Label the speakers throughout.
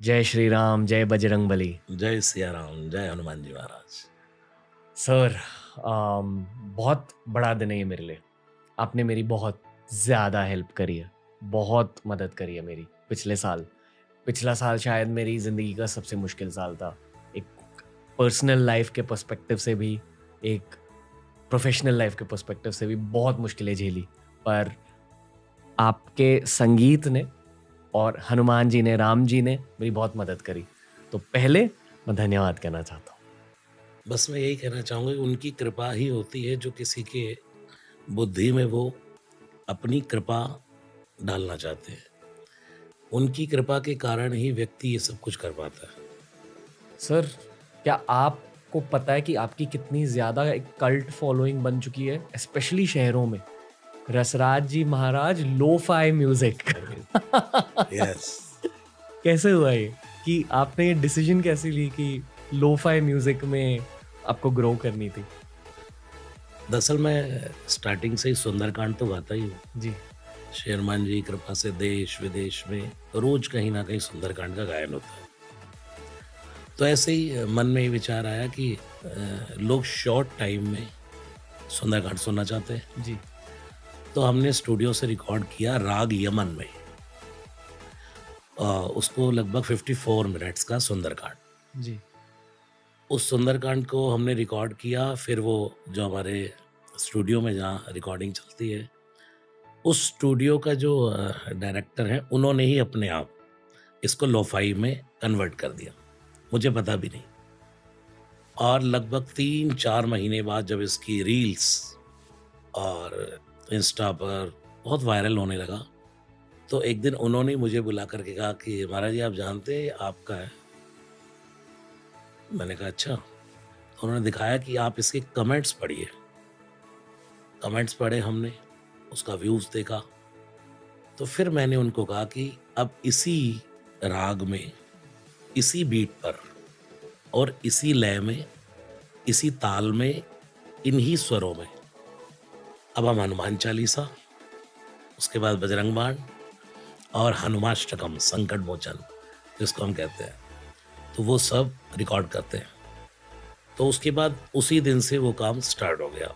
Speaker 1: जय श्री राम, जय बजरंग बली।
Speaker 2: जय सिया राम, जय हनुमान जी महाराज।
Speaker 1: सर, बहुत बड़ा दिन है ये मेरे लिए। आपने मेरी बहुत ज़्यादा हेल्प करी है, बहुत मदद करी है मेरी पिछले साल। पिछला साल शायद मेरी ज़िंदगी का सबसे मुश्किल साल था। एक पर्सनल लाइफ़ के पर्सपेक्टिव से भी, एक प्रोफ़ेशनल लाइफ़ के पर्सपेक्टिव से भी बहुत मुश्किलें झेली। पर आपके संगीत ने और हनुमान जी ने, राम जी ने मेरी बहुत मदद करी। तो पहले मैं धन्यवाद कहना चाहता हूँ।
Speaker 2: बस मैं यही कहना चाहूँगा कि उनकी कृपा ही होती है जो किसी के बुद्धि में वो अपनी कृपा डालना चाहते हैं। उनकी कृपा के कारण ही व्यक्ति ये सब कुछ कर पाता है।
Speaker 1: सर, क्या आपको पता है कि आपकी कितनी ज़्यादा एक कल्ट फॉलोइंग बन चुकी है, स्पेशली शहरों में? रसराज जी महाराज लो-फाई म्यूज़िक।
Speaker 2: यस।
Speaker 1: कैसे हुआ ये? कि आपने ये डिसीजन कैसे ली कि लो-फाई म्यूज़िक में आपको ग्रो करनी थी?
Speaker 2: दरअसल मैं स्टार्टिंग से ही सुंदरकांड तो गाता ही हूँ।
Speaker 1: जी,
Speaker 2: श्री हनुमान जी की कृपा से देश-विदेश में रोज़ कहीं न कहीं सुंदरकांड का गायन होता है। तो ऐसे ही मन में ये विचार आया कि लोग शॉर्ट टाइम में सुंदरकांड सुनना चाहते हैं।
Speaker 1: जी,
Speaker 2: तो हमने स्टूडियो से रिकॉर्ड किया राग यमन में। उसको लगभग 54 मिनट्स का सुंदरकांड।
Speaker 1: जी,
Speaker 2: उस सुंदरकांड को हमने रिकॉर्ड किया, फिर वो जो हमारे स्टूडियो में जहाँ रिकॉर्डिंग चलती है, उस स्टूडियो का जो डायरेक्टर है, उन्होंने ही अपने आप इसको लो-फाई में कन्वर्ट कर दिया। मुझे पता भी नहीं। और लगभग 3-4 महीने बाद जब इसकी रील्स और इंस्टा पर बहुत वायरल होने लगा, तो एक दिन उन्होंने मुझे बुला कर के कहा कि महाराज जी आप जानते हैं ये आपका है? मैंने कहा अच्छा। तो उन्होंने दिखाया कि आप इसके कमेंट्स पढ़िए। कमेंट्स पढ़े हमने, उसका व्यूज़ देखा, तो फिर मैंने उनको कहा कि अब इसी राग में, इसी बीट पर और इसी लय में, इसी ताल में, इन्हीं स्वरों में अब हम हनुमान चालीसा, उसके बाद बजरंग बाण और हनुमाष्टकम संकट मोचन जिसको हम कहते हैं, तो वो सब रिकॉर्ड करते हैं। तो उसके बाद उसी दिन से वो काम स्टार्ट हो गया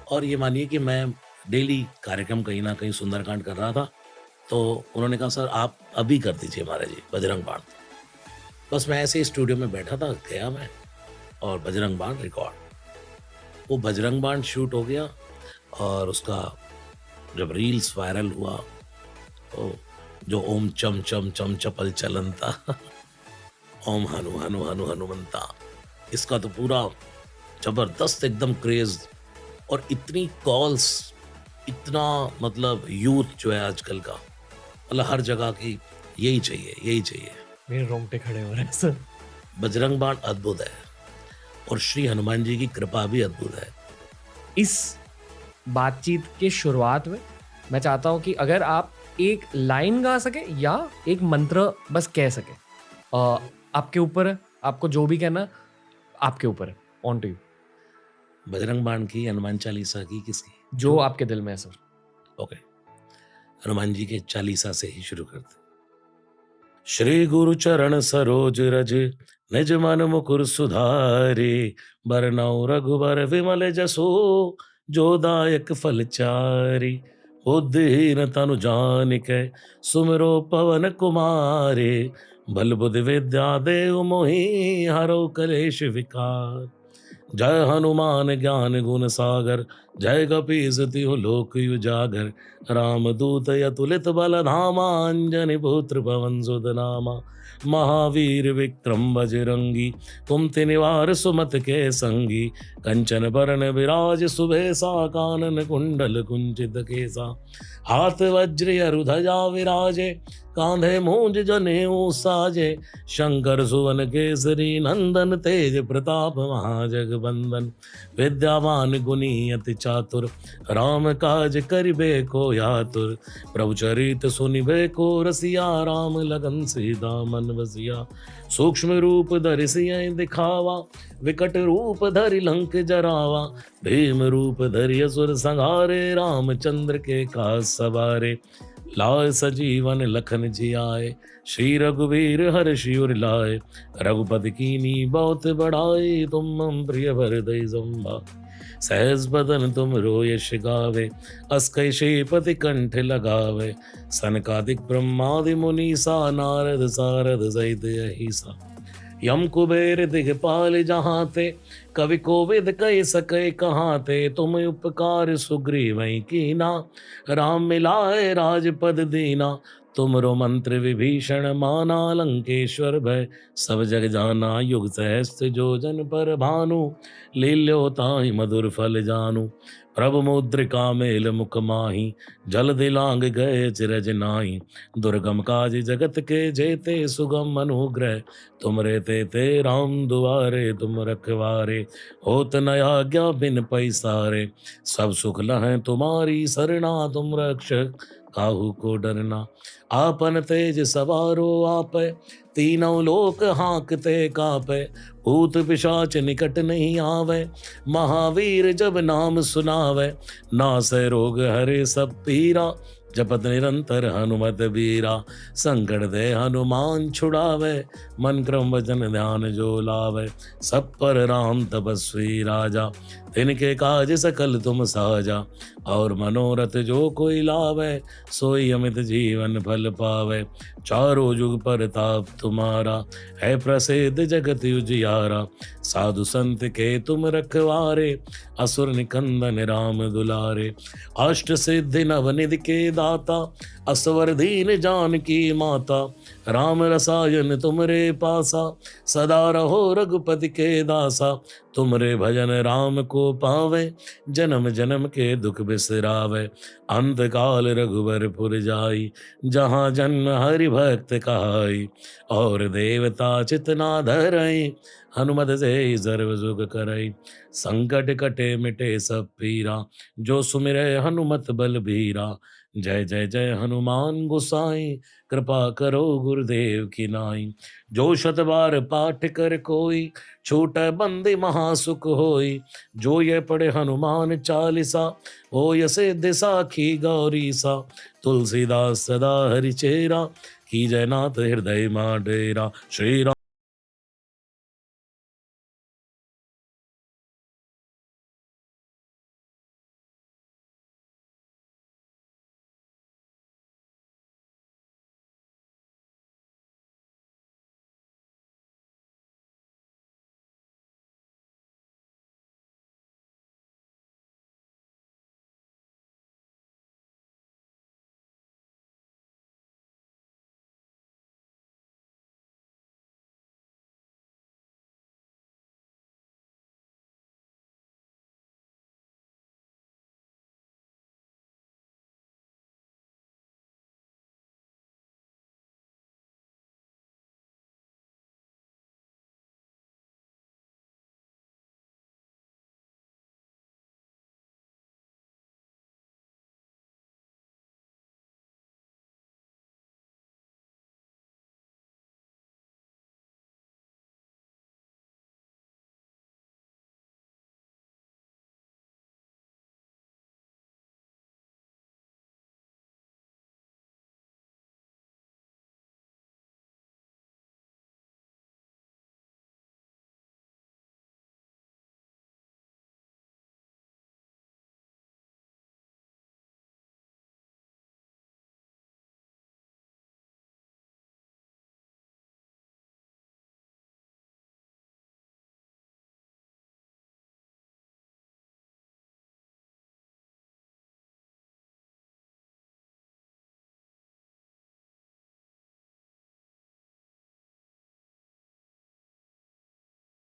Speaker 2: और ये मानिए कि मैं डेली कार्यक्रम कहीं न कहीं सुंदरकांड कर रहा था, तो उन्होंने कहा सर आप अभी कर दीजिए महाराज जी बजरंग बाण। बस मैं ऐसे ही स्टूडियो में बैठा था, गया मैं और बजरंग बाण रिकॉर्ड। वो बजरंग बाण शूट हो गया और उसका जब रील्स वायरल हुआ, तो जो ओम चम चम चम चपल चलंता ओम हनु हनु हनु हनुमंता, इसका तो पूरा जबरदस्त एकदम क्रेज और इतनी कॉल्स, इतना मतलब यूथ जो है आजकल का, मतलब हर जगह की यही चाहिए, यही चाहिए।
Speaker 1: मेरे रोंगटे खड़े हो रहे हैं सर।
Speaker 2: बजरंग बाण अद्भुत है और श्री हनुमान जी की कृपा भी अद्भुत है।
Speaker 1: इस बातचीत की शुरुआत में मैं चाहता हूँ कि अगर आप एक लाइन गा सके या एक मंत्र बस कह सके। आपके ऊपर है, आपको जो भी कहना आपके ऊपर है, ऑन टू यू।
Speaker 2: बजरंग बाण की, हनुमान चालीसा की, किसकी?
Speaker 1: जो आपके दिल में है सर।
Speaker 2: ओके, हनुमान जी के चालीसा से ही शुरू करते। श्री गुरु चरण सरोज रज, निज मन मुकुर सुधारे, बरनउँ रघुबर विमल जसो, जो दायक फल चारि। बुद्धिहीन तनु जानिकै, सुमिरो पवन कुमारे, बल बुद्धि विद्या देहु मोहि, हरौ कलेश विकार। जय हनुमान ज्ञान गुण सागर, जय कपीस तिहु लोक उजागर। रामदूत अतुलित बल धामा, अंजनी पुत्र पवन सुत नामा। महावीर विक्रम बजरंगी, कुमति निवार सुमति के संगी। कंचन बरन विराज सुबेसा, कानन कुंडल कुंचित केसा। हाथ वज्र अरु ध्वजा विराजे, कांधे मूंज जनेऊ साजे। शंकर सुवन केसरी नंदन, तेज प्रताप महाजगबंदन। विद्यावान गुणी अति चातुर, राम काज करिबे को यातुर। प्रभु चरित सुनिबे को रसिया, राम लगन सीता मन बसिया। सूक्ष्म रूप धरि सियहि दिखावा, विकट रूप धरि लंक जरावा। भीम रूप धरि असुर संहारे, रामचंद्र के काज सवारे। लाए सजीवन लखन जियाए, श्री रघुवीर हर शिवर लाए। रघुपति कीनी बहुत बड़ाई, तुम मम प्रिय भरदई संभाई। सहज बदन तुम रोयश गावे, अस कई श्रीपति कंठ लगावे। सनकादिक ब्रह्मादि मुनीसा, नारद सारद सहित अहिसा। यम कुबेर दिगपाल जहाँ ते, कवि कोविद कह सके कहाँ ते। तुम उपकार सुग्रीवै कीना, राम मिलाए राजपद दीना। तुमरो मंत्र विभीषण माना, लंकेश्वर भय सब जग जाना। युग सहस्त्र जो जन पर भानु, लील्यो ताहि मधुर फल जानु। प्रभु मुद्रिका मेल मुख माही, जल दिलांग गए चिरज नाहि। दुर्गम काज जगत के जेते, सुगम अनुग्रह तुम रहते ते राम दुआरे। तुम रखवारे होत न आज्ञा बिन पैसारे। सब सुख लहै तुम्हारी सरना, तुम रक्षक काहू को डरना। आपन तेज सवारो आपै, तीनों लोक हांकते कापै। भूत पिशाच निकट नहीं आवे, महावीर जब नाम सुनावे। नासै रोग हरे सब पीरा, जपत निरंतर हनुमत बीरा। संकट दे हनुमान छुड़ावे, मन क्रम वचन ध्यान जो लावे। सब पर राम तपस्वी राजा, तिनके काज सकल तुम साजा। और मनोरथ जो कोई लावे, सोई अमित जीवन फल पावे। चारों जुग परताप तुम्हारा, है प्रसिद्ध जगत उजियारा। साधु संत के तुम रखवारे, असुर निकंदन राम दुलारे। अष्ट सिद्धि नवनिधि के दाता, असवर दीन जानकी माता। राम रसायन तुमरे पासा, सदा रहो रघुपति के दासा। तुमरे भजन राम को पावे, जन्म जन्म के दुख बिसरावे। अंत काल रघुबर पुर जाई, जहाँ जन्म हरि भक्त कहाई। और देवता चितना धरई, हनुमत से सर्व सुख करई। संकट कटे मिटे सब पीरा, जो सुमिरै हनुमत बल बीरा। जय जय जय हनुमान गोसाई, कृपा करो गुरुदेव की नाई। जो शत बार पाठ कर कोई, छूटै बंदी महासुख होई। जो ये पढ़े हनुमान चालीसा, हो यसे दिशा की गौरी सा। तुलसीदास सदा हरिचेरा, की जयनाथ हृदय मा डेरा। श्री राम।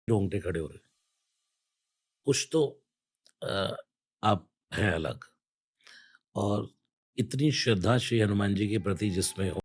Speaker 2: रोंगटे खड़े हो रहे। कुछ तो अ, आप हैं अलग। और इतनी श्रद्धा श्री हनुमान जी के प्रति जिसमें हो,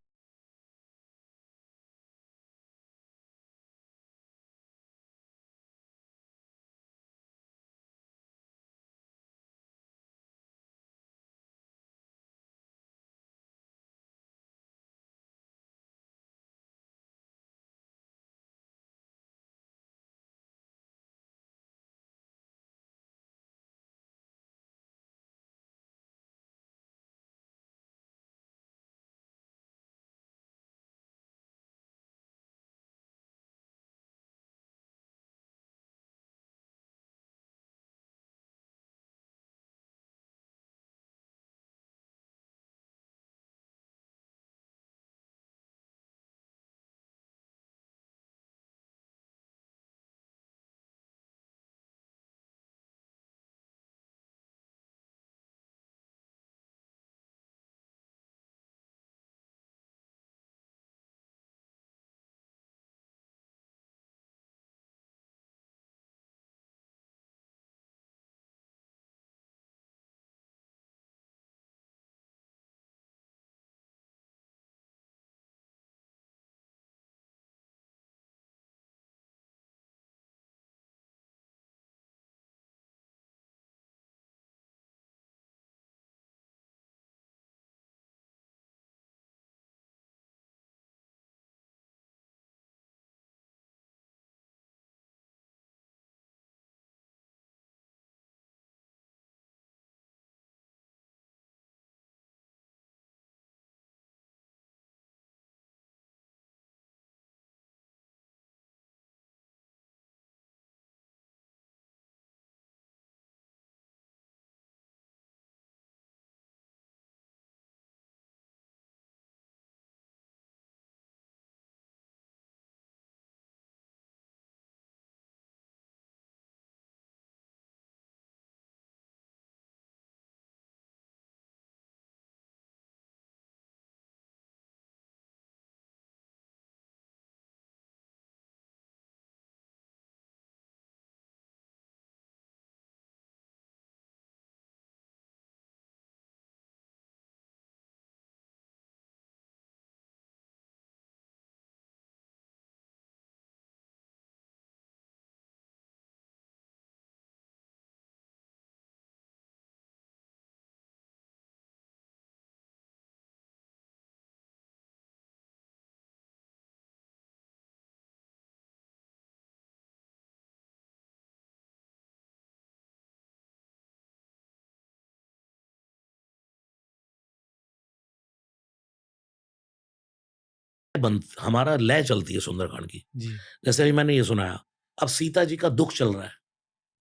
Speaker 2: हमारा लय चलती है सुंदरकांड की।
Speaker 1: जी।
Speaker 2: जैसे अभी मैंने ये सुनाया, अब सीता जी का दुःख चल रहा है।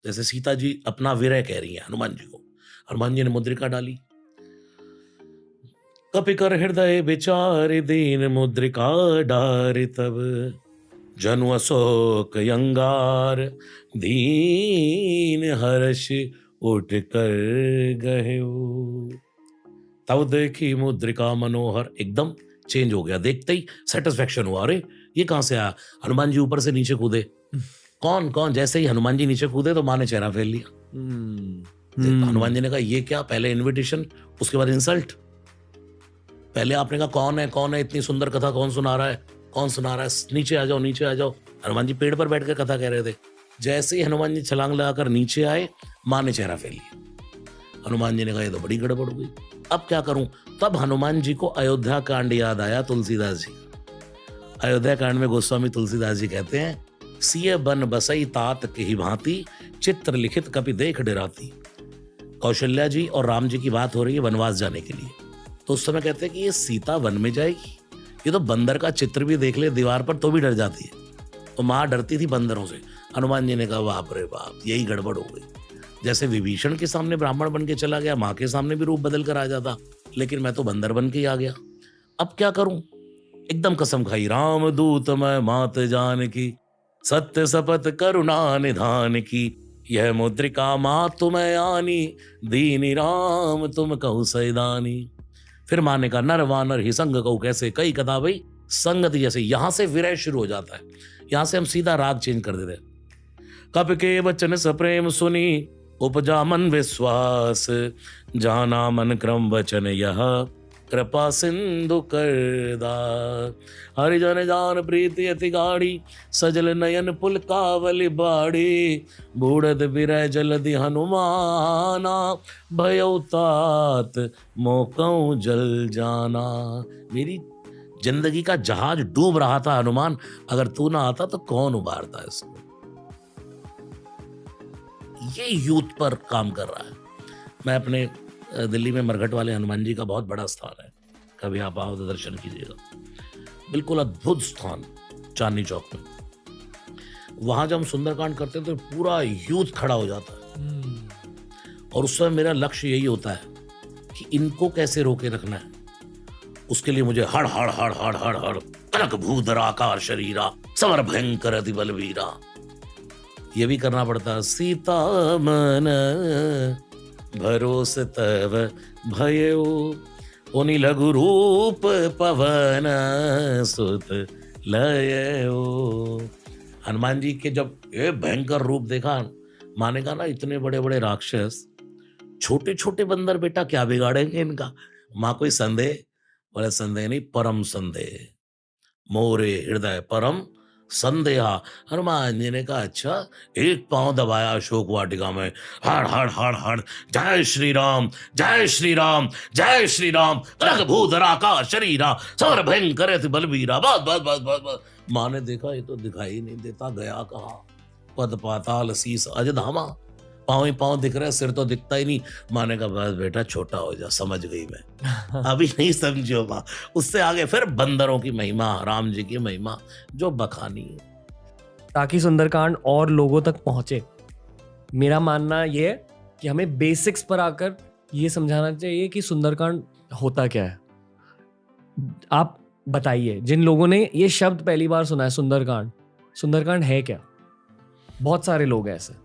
Speaker 2: जैसे सीता जी अपना विरह कह रही हैं हनुमान जी को। हनुमान जी ने मुद्रिका डाली। कपि कर हृदय विचार दीन मुद्रिका डारि तब जनु अशोक यंगार दीन हर्ष उठ कर गहेऊ। तब देखी मुद्रिका मनोहर, एकदम चेंज हो गया। देखते ही सेटिस्फेक्शन हुआ, अरे ये कहां से आया। हनुमान जी ऊपर से नीचे कूदे। कौन कौन, जैसे ही हनुमान जी नीचे कूदे तो माँ ने चेहरा फेर लिया। हनुमान जी ने कहा ये क्या, पहले इनविटेशन उसके बाद इंसल्ट। पहले आपने कहा कौन है इतनी सुंदर कथा कौन सुना रहा है, कौन सुना रहा है, नीचे आ जाओ नीचे आ जाओ। हनुमान जी पेड़ पर बैठ कर कथा कह रहे थे। जैसे ही हनुमान जी छलांग लगाकर नीचे आए, माँ ने चेहरा फेर लिया। हनुमान जी ने कहा ये तो बड़ी गड़बड़ हो गई, अब क्या करूं। तब हनुमान जी को अयोध्या कांड याद आया तुलसीदास जी। अयोध्या कांड में गोस्वामी तुलसीदास जी कहते हैं, सिय बन बसई तात की भांति चित्र लिखित कपि देख डराती। कौशल्या जी और राम जी की बात हो रही है वनवास जाने के लिए। तो उस समय कहते हैं कि ये सीता वन में जाएगी, ये तो बंदर का चित्र भी देख ले दीवार पर तो भी डर जाती है। तो माँ डरती थी बंदरों से। हनुमान जी ने कहा बाप रे बाप, यही गड़बड़ हो गई। जैसे विभीषण के सामने ब्राह्मण बन के चला गया, माँ के सामने भी रूप बदल कर आ जाता, लेकिन मैं तो बंदर बन के ही आ गया, अब क्या करूं। एकदम कसम खाई, राम दूत मैं मात जान की, सत्य शपथ करुणा निधान की, यह मुद्रिका माँ तुम्हें आनी, दीनी राम तुम कहु सैदानी। फिर माँ ने कहा नर वानर ही संग कहू कैसे, कई कथा भाई संगति जैसे। यहां से विरह शुरू हो जाता है, यहां से हम सीधा राग चेंज कर देते हैं। कप के वचन सप्रेम सुनी उपजा मन विश्वास, जाना मन क्रम वचन यह कृपा सिंधु करदा। हरिजन जान प्रीति अति गाढ़ी, सजल नयन पुल कावली बाड़ी, बूढ़द विरह जलधि हनुमाना, भयउ तात मोकऊ जल जाना। मेरी जिंदगी का जहाज डूब रहा था हनुमान, अगर तू ना आता तो कौन उबारता इसको। ये यूथ पर काम कर रहा है। मैं अपने दिल्ली में मरघट वाले हनुमान जी का बहुत बड़ा स्थान है, कभी आप आओ तो दर्शन कीजिएगा। बिल्कुल अद्भुत स्थान, चांदनी चौक में। वहां जब हम सुंदरकांड करते हैं तो पूरा यूथ खड़ा हो जाता है, और उस समय मेरा लक्ष्य यही होता है कि इनको कैसे रोके रखना है। उसके लिए मुझे हड़ हड़ हड़ हड़ हड़ हड़ कनक भूधर आकार शरीरा, समर भयंकर अति बलवीरा, ये भी करना पड़ता है। सीता मन भरोस तव भयउ, उनि लघु रूप पवन सुत लयउ। हनुमान जी के जब ये भयंकर रूप देखा, माने कहा ना इतने बड़े बड़े राक्षस, छोटे छोटे बंदर बेटा क्या बिगाड़ेंगे इनका। माँ कोई संदेह, बोले संदेह नहीं परम संदेह, मोरे हृदय परम संदेहा। हनुमान जी ने कहा अच्छा। एक पांव दबाया अशोक वाटिका में, हड़ हड़ हड़ हड़, जय श्री राम जय श्री राम जय श्री राम, कनक भूधरा का शरीरा, समर भयंकर अति बलवीरा। बस बस बस बस बस। माँ ने देखा ये तो दिखाई नहीं देता, गया कहाँ। पद पाताल शीस अज धामा, पांव ही पांव दिख रहा है, सिर तो दिखता ही नहीं। माँ ने कहा बस बेटा छोटा हो जा, समझ गई मैं, अभी नहीं समझो माँ। उससे आगे फिर बंदरों की महिमा, राम जी की महिमा जो बखानी है,
Speaker 1: ताकि सुंदरकांड और लोगों तक पहुंचे। मेरा मानना ये है कि हमें बेसिक्स पर आकर ये समझाना चाहिए कि सुंदरकांड होता क्या है। आप बताइए, जिन लोगों ने ये शब्द पहली बार सुना है सुंदरकांड, सुंदरकांड है क्या? बहुत सारे लोग हैं ऐसे।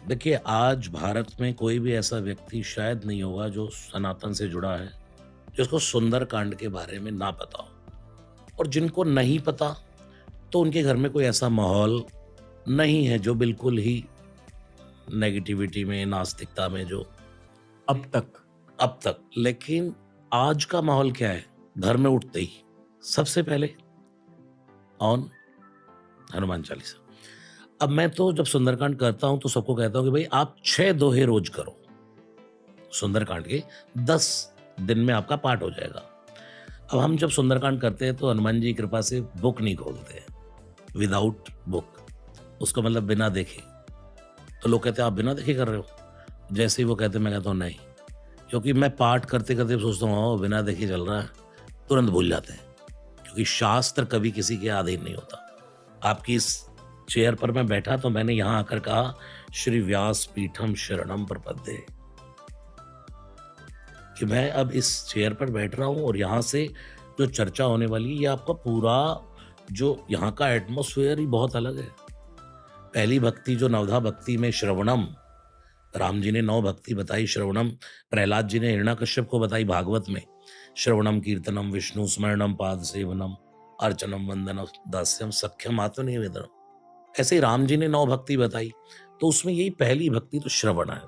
Speaker 2: देखिए आज भारत में कोई भी ऐसा व्यक्ति शायद नहीं होगा जो सनातन से जुड़ा है जिसको सुंदरकांड के बारे में ना पता हो। और जिनको नहीं पता तो उनके घर में कोई ऐसा माहौल नहीं है जो बिल्कुल ही नेगेटिविटी में, नास्तिकता में, जो
Speaker 1: अब तक।
Speaker 2: लेकिन आज का माहौल क्या है, घर में उठते ही सबसे पहले ऑन हनुमान चालीसा। अब मैं तो जब सुंदरकांड करता हूं तो सबको कहता हूं कि भाई आप 6 दोहे रोज करो, सुंदरकांड के 10 दिन में आपका पाठ हो जाएगा। अब हम जब सुंदरकांड करते हैं तो हनुमान जी की कृपा से बुक नहीं खोलते हैं, विदाउट बुक, उसका मतलब बिना देखे। तो लोग कहते हैं आप बिना देखे कर रहे हो। जैसे ही वो कहते हैं मैं कहता हूँ नहीं, क्योंकि मैं पाठ करते करते सोचता हूँ बिना देखे चल रहा है, तुरंत भूल जाते हैं क्योंकि शास्त्र कभी किसी के अधीन नहीं होता। आपकी इस चेयर पर मैं बैठा तो मैंने यहाँ आकर कहा, श्री व्यास पीठम शरणम प्रपद्ये, कि मैं अब इस चेयर पर बैठ रहा हूँ और यहाँ से जो चर्चा होने वाली है, ये आपका पूरा जो यहाँ का एटमॉस्फेयर ही बहुत अलग है। पहली भक्ति जो नवधा भक्ति में श्रवणम, राम जी ने 9 भक्ति बताई श्रवणम, प्रहलाद जी ने हिरण्यकश्यप को बताई भागवत में, श्रवणम कीर्तनम विष्णु स्मरणम पाद सेवनम अर्चनम वंदनम दास्यम सख्यम आत्मनिवेदनम। ऐसे ही राम जी ने 9 भक्ति बताई, तो उसमें यही पहली भक्ति तो श्रवण है।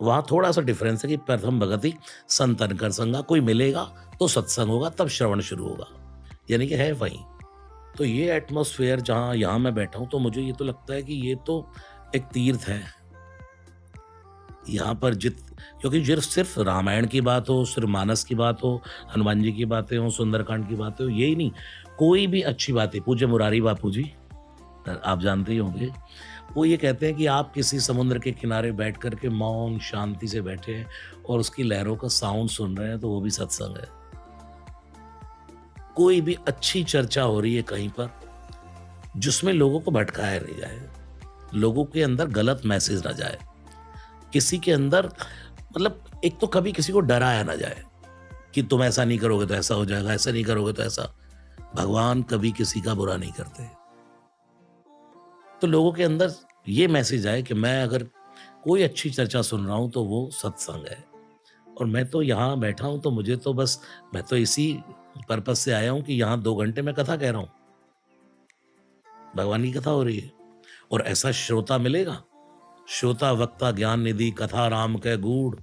Speaker 2: वहां थोड़ा सा डिफरेंस है कि प्रथम भगति संतन कर संगा, कोई मिलेगा तो सत्संग होगा, तब श्रवण शुरू होगा, यानी कि है वहीं। तो ये एटमॉस्फेयर जहाँ यहाँ मैं बैठा हूँ, तो मुझे ये तो लगता है कि ये तो एक तीर्थ है। यहाँ पर क्योंकि सिर्फ रामायण की बात हो, सिर्फ मानस की बात हो, हनुमान जी की बातें हो, सुंदरकांड की बातें हो, यही नहीं, कोई भी अच्छी बात है। पूज्य मुरारी बापू जी, आप जानते ही होंगे, वो ये कहते हैं कि आप किसी समुद्र के किनारे बैठ कर के मौन शांति से बैठे हैं और उसकी लहरों का साउंड सुन रहे हैं, तो वो भी सत्संग है। कोई भी अच्छी चर्चा हो रही है कहीं पर, जिसमें लोगों को भटकाया नहीं जाए, लोगों के अंदर गलत मैसेज ना जाए, किसी के अंदर मतलब एक तो कभी किसी को डराया ना जाए कि तुम ऐसा नहीं करोगे तो ऐसा हो जाएगा, ऐसा नहीं करोगे तो ऐसा। भगवान कभी किसी का बुरा नहीं करते। तो लोगों के अंदर ये मैसेज आए कि मैं अगर कोई अच्छी चर्चा सुन रहा हूं तो वो सत्संग है। और मैं तो यहाँ बैठा हूं, तो मुझे तो बस, मैं तो इसी पर्पस से आया हूं कि यहाँ 2 घंटे में कथा कह रहा हूं, भगवान की कथा हो रही है, और ऐसा श्रोता मिलेगा, श्रोता वक्ता ज्ञान निधि कथा राम के गूढ़।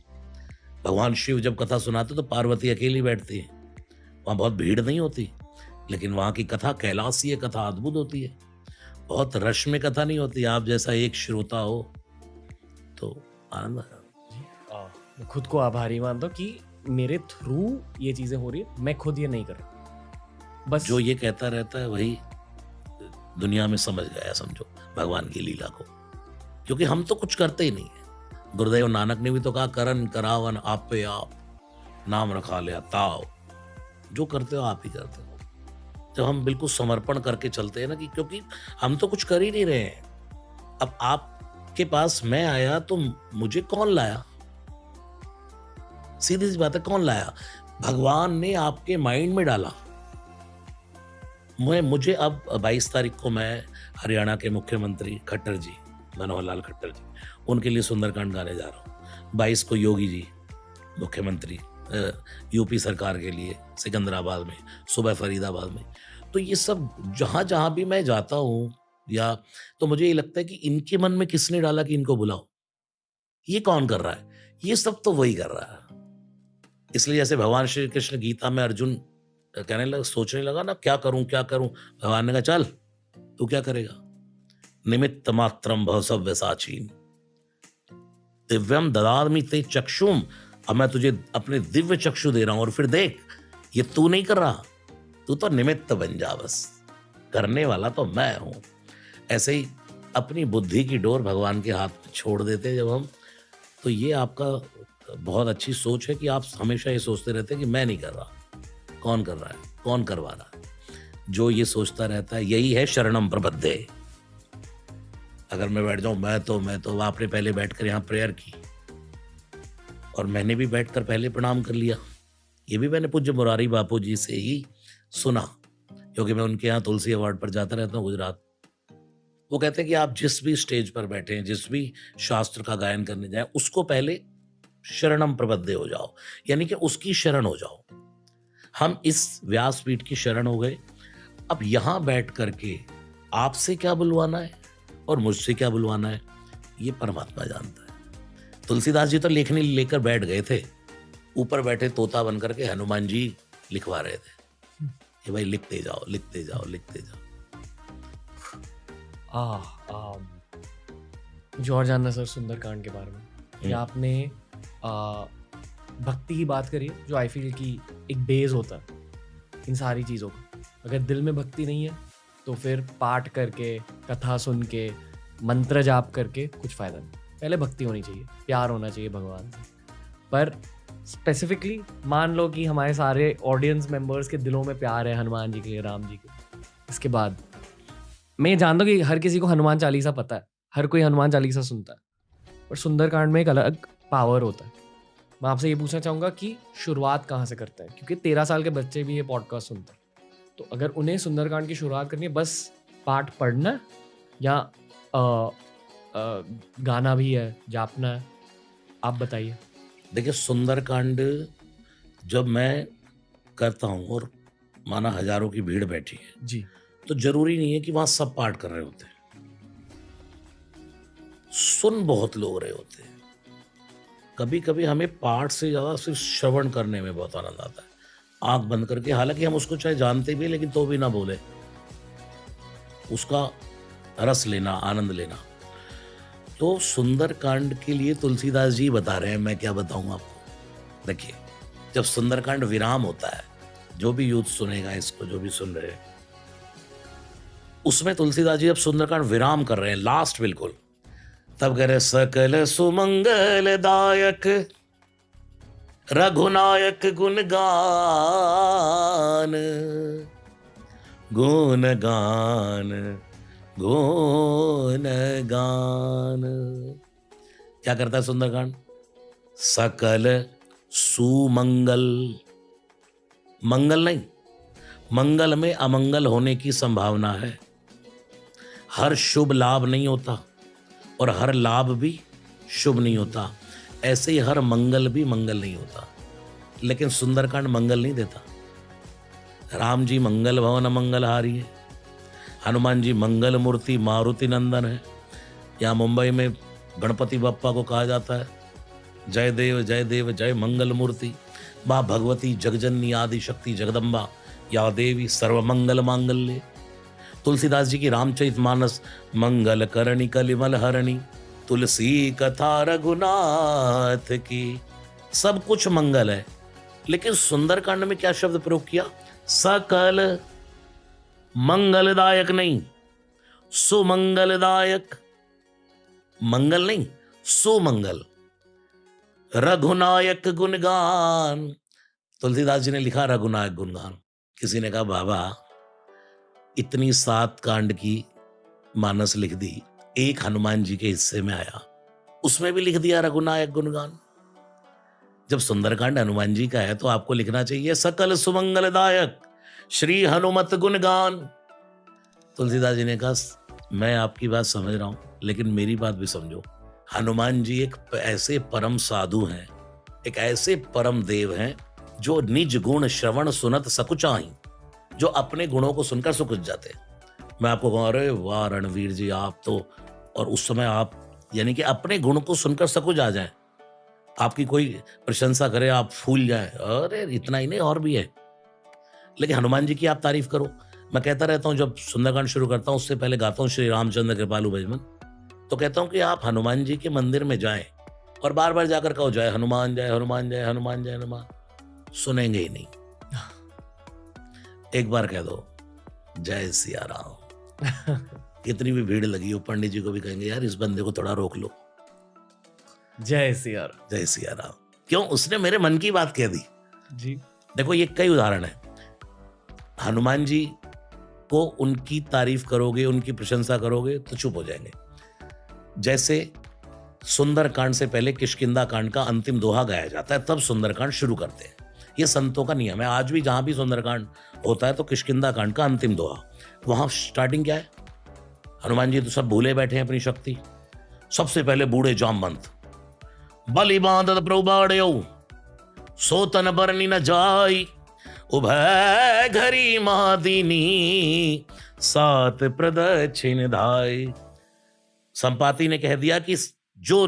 Speaker 2: भगवान शिव जब कथा सुनाते तो पार्वती अकेली बैठती है, वहां बहुत भीड़ नहीं होती, लेकिन वहां की कथा कैलाशीय कथा अद्भुत होती है, बहुत रश में कथा नहीं होती। आप जैसा एक श्रोता हो तो आनंद आया।
Speaker 1: मैं खुद को आभारी मानता हूँ कि मेरे थ्रू ये चीजें हो रही है, मैं खुद ये नहीं कर रहा। बस
Speaker 2: जो ये कहता रहता है वही दुनिया में समझ गया, समझो भगवान की लीला को, क्योंकि हम तो कुछ करते ही नहीं है। गुरुदेव नानक ने भी तो कहा, करन करावन आप पे आप, नाम रखा लिया ताव। जो करते हो आप ही करते हो। जब हम बिल्कुल समर्पण करके चलते हैं ना, कि क्योंकि हम तो कुछ कर ही नहीं रहे हैं। अब आपके पास मैं आया तो मुझे कौन लाया? सीधी सी बात है, कौन लाया? भगवान ने आपके माइंड में डाला। मुझे अब 22 तारीख को मैं हरियाणा के मुख्यमंत्री खट्टर जी, मनोहर लाल खट्टर जी, उनके लिए सुंदरकांड गाने जा रहा हूँ। 22 को योगी जी मुख्यमंत्री यूपी सरकार के लिए सिकंदराबाद में, सुबह फरीदाबाद में। तो ये सब जहाँ जहाँ भी मैं जाता हूँ, या तो मुझे ये लगता है कि इनके मन में किसने डाला कि इनको बुलाओ, ये कौन कर रहा है? ये सब तो वही कर रहा है। इसलिए जैसे भगवान श्री कृष्ण गीता में अर्जुन कहने लगा, सोचने लगा ना, क्या करूं क्या करूं, भगवान ने कहा चल तू क्या करेगा, निमित्त मात्रम भव सव्य साचीन दिव्यम ददामि ते चक्षुम। अब मैं तुझे अपने दिव्य चक्षु दे रहा हूं, और फिर देख, ये तू नहीं कर रहा, तू तो निमित्त बन जा, बस करने वाला तो मैं हूं। ऐसे ही अपनी बुद्धि की डोर भगवान के हाथ में छोड़ देते हैं जब हम, तो ये आपका बहुत अच्छी सोच है कि आप हमेशा ये सोचते रहते हैं कि मैं नहीं कर रहा, कौन कर रहा है, कौन करवा रहा है। जो ये सोचता रहता है, यही है शरणम प्रपद्ये। अगर मैं बैठ जाऊं, मैं तो आपने पहले बैठकर यहाँ प्रेयर की, और मैंने भी बैठकर पहले प्रणाम कर लिया। ये भी मैंने पूज्य मुरारी बापू जी से ही सुना, क्योंकि मैं उनके यहाँ तुलसी अवार्ड पर जाता रहता हूँ गुजरात। वो कहते हैं कि आप जिस भी स्टेज पर बैठे हैं, जिस भी शास्त्र का गायन करने जाए, उसको पहले शरणम प्रपद्ये हो जाओ, यानी कि उसकी शरण हो जाओ। हम इस व्यासपीठ की शरण हो गए। अब यहां बैठ करके आपसे क्या बुलवाना है और मुझसे क्या बुलवाना है, ये परमात्मा जानता है। तुलसीदास जी तो लेखनी लेकर बैठ गए थे, ऊपर बैठे तोता बन करके हनुमान जी लिखवा रहे थे कि भाई लिखते जाओ लिखते जाओ लिखते जाओ।
Speaker 1: मुझे और जानना सर सुंदरकांड के बारे में, कि आपने भक्ति की बात करी है, जो आई फील की एक बेस होता है इन सारी चीज़ों का। अगर दिल में भक्ति नहीं है तो फिर पाठ करके, कथा सुन के, मंत्र जाप करके कुछ फ़ायदा नहीं। पहले भक्ति होनी चाहिए, प्यार होना चाहिए भगवान से। पर स्पेसिफिकली मान लो कि हमारे सारे ऑडियंस मेंबर्स के दिलों में प्यार है हनुमान जी के लिए, राम जी के, इसके बाद मैं जानता हूँ कि हर किसी को हनुमान चालीसा पता है, हर कोई हनुमान चालीसा सुनता है, पर सुंदरकांड में एक अलग पावर होता है। मैं आपसे ये पूछना चाहूँगा कि शुरुआत कहाँ से करते हैं, क्योंकि 13 साल के बच्चे भी ये पॉडकास्ट सुनते हैं, तो अगर उन्हें सुंदरकांड की शुरुआत करनी है, बस पाठ पढ़ना है या अ, गाना भी है, जापना है, आप बताइए।
Speaker 2: देखिए, सुंदरकांड जब मैं करता हूँ और माना हजारों की भीड़ बैठी है,
Speaker 1: जी।
Speaker 2: तो जरूरी नहीं है कि वहां सब पाठ कर रहे होते हैं, सुन बहुत लोग रहे होते हैं। कभी कभी हमें पाठ से ज्यादा सिर्फ श्रवण करने में बहुत आनंद आता है, आंख बंद करके, हालांकि हम उसको चाहे जानते भी हैं, लेकिन तो भी ना बोले, उसका रस लेना, आनंद लेना। तो सुंदरकांड के लिए तुलसीदास जी बता रहे हैं, मैं क्या बताऊं आपको। देखिए, जब सुंदरकांड विराम होता है, जो भी यूथ सुनेगा इसको, जो भी सुन रहे हैं, उसमें तुलसीदास जी अब सुंदरकांड विराम कर रहे हैं, लास्ट बिल्कुल, तब कह रहे सकल सुमंगलदायक रघुनायक गुण गान, गुण गान, गुण गान। क्या करता है सुंदरकांड? सकल सुमंगल, मंगल नहीं, मंगल में अमंगल होने की संभावना है। हर शुभ लाभ नहीं होता और हर लाभ भी शुभ नहीं होता, ऐसे ही हर मंगल भी मंगल नहीं होता। लेकिन सुंदरकांड मंगल नहीं देता। राम जी मंगल भवन मंगलहारी है, हनुमान जी मंगल मूर्ति मारुति नंदन है। यहाँ मुंबई में गणपति बप्पा को कहा जाता है जय देव जय मंगल मूर्ति। माँ भगवती जगजननी आदि शक्ति जगदम्बा या देवी सर्वमंगल मांगल्य। तुलसीदास जी की रामचरितमानस मंगल करणी कलिमल हरणी, तुलसी कथा रघुनाथ की, सब कुछ मंगल है। लेकिन सुंदरकांड में क्या शब्द प्रयोग किया? सकल मंगलदायक नहीं, सुमंगलदायक, मंगल नहीं सुमंगल, रघुनायक गुणगान। तुलसीदास जी ने लिखा रघुनायक गुणगान। किसी ने कहा बाबा इतनी 7 कांड की मानस लिख दी, एक हनुमान जी के हिस्से में आया, उसमें भी लिख दिया रघुनायक गुणगान। जब सुंदरकांड हनुमान जी का है तो आपको लिखना चाहिए सकल सुमंगलदायक श्री हनुमत गुणगान। तुलसीदास जी ने कहा मैं आपकी बात समझ रहा हूं, लेकिन मेरी बात भी समझो। हनुमान जी एक ऐसे परम साधु हैं, एक ऐसे परम देव हैं जो निज गुण श्रवण सुनत सकुचाई, जो अपने गुणों को सुनकर सुकुच जाते हैं। मैं आपको कहूँ अरे वाह रणवीर जी आप तो, और उस समय आप यानी कि अपने गुण को सुनकर सकुच आ जाए, आपकी कोई प्रशंसा करे आप फूल जाए, अरे इतना ही नहीं और भी है। लेकिन हनुमान जी की आप तारीफ करो। मैं कहता रहता हूँ जब सुंदरकांड शुरू करता हूँ उससे पहले गाता हूँ श्री रामचंद्र कृपालु भजन, तो कहता हूँ कि आप हनुमान जी के मंदिर में जाएं और बार बार जाकर कहो जय हनुमान जय हनुमान जय हनुमान जय हनुमान, सुनेंगे ही नहीं। एक बार कह दो जय सिया राम, कितनी भी भीड़ लगी हो पंडित जी को भी कहेंगे यार इस बंदे को थोड़ा रोक लो।
Speaker 1: जय सिया राम।
Speaker 2: जय सिया राम, क्यों? उसने मेरे मन की बात कह दी।
Speaker 1: जी।
Speaker 2: देखो ये कई उदाहरण है। हनुमान जी को उनकी तारीफ करोगे, उनकी प्रशंसा करोगे तो चुप हो जाएंगे। जैसे सुंदरकांड से पहले किष्किंधा कांड का अंतिम दोहा गाया जाता है, तब सुंदरकांड शुरू करते हैं। ये संतों का नियम है। आज भी जहां भी सुंदरकांड होता है तो किष्किंधा कांड का अंतिम दोहा, वहां स्टार्टिंग क्या है? हनुमान जी तो सब भूले बैठे हैं अपनी शक्ति। सबसे पहले बूढ़े जामवंत बलि बांधत प्रभुबाड़यो, सोतन बरनी न जाई, उभय घरी महादीनी, सात प्रदक्षिण धाई। संपाति ने कह दिया कि जो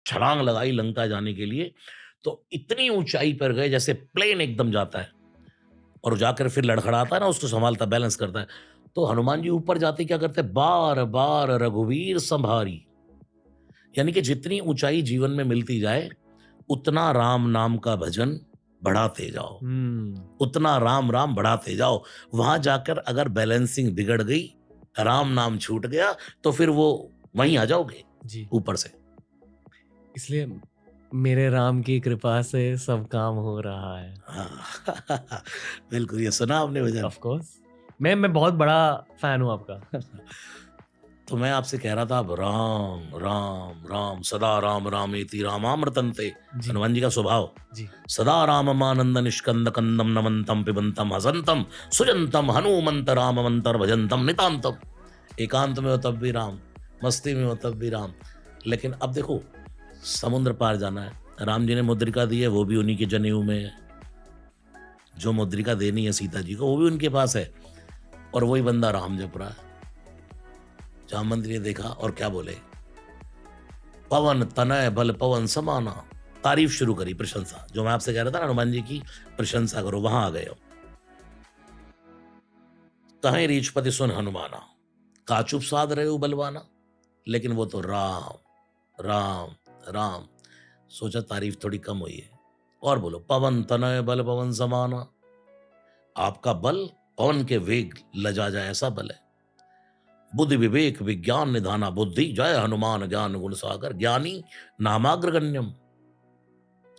Speaker 2: छलांग लगाई लंका जाने के लिए, तो इतनी ऊंचाई पर गए जैसे प्लेन एकदम जाता है और जाकर फिर लड़खड़ाता है ना, उसको संभालता बैलेंस करता है। तो हनुमान जी ऊपर जाते क्या करते, बार बार रघुवीर संभारी, यानी कि जितनी ऊंचाई जीवन में मिलती जाए उतना राम नाम का भजन बढ़ाते जाओ, उतना राम राम बढ़ाते जाओ। वहां जाकर अगर बैलेंसिंग बिगड़ गई, राम नाम छूट गया, तो फिर वो वहीं आ जाओगे
Speaker 1: जी।
Speaker 2: ऊपर से।
Speaker 1: इसलिए मेरे राम की कृपा से सब काम हो रहा है।
Speaker 2: हाँ, बिल्कुल, ये सुना आपने भजन?
Speaker 1: ऑफ कोर्स, मैं बहुत बड़ा फैन हूँ आपका।
Speaker 2: तो मैं आपसे कह रहा था, अब राम राम राम सदा राम रामेति रामामृतंते,
Speaker 1: जी
Speaker 2: हनुमान जी का स्वभाव
Speaker 1: जी।
Speaker 2: सदा राममानंद निष्कंद कंदम नमंतम पिबंतम हसंतम सुजंतम हनुमंत राममंतर भजंतम नितांतम। एकांत में हो तब भी राम, मस्ती में हो तब भी राम। लेकिन अब देखो, समुद्र पार जाना है, राम जी ने मुद्रिका दी है, वो भी उन्हीं के जनेऊ में है। जो मुद्रिका देनी है सीता जी को, वो भी उनके पास है, और वही बंदा राम जप रहा है। जामवंत ने देखा और क्या बोले, पवन तनय बल पवन समाना। तारीफ शुरू करी, प्रशंसा, जो मैं आपसे कह रहा था ना, हनुमान जी की प्रशंसा करो, वहां आ गए हो। कहें रीछपति सुन हनुमाना, काचुप साध रहे हो बलवाना। लेकिन वो तो राम राम राम। सोचा तारीफ थोड़ी कम हुई है, और बोलो, पवन तनय बल पवन समाना। आपका बल पवन के वेग लजा जाए ऐसा बल है। बुद्धि विवेक विज्ञान निधाना बुद्धि, जय हनुमान ज्ञान गुण सागर, ज्ञानी नामाग्रगण्यम।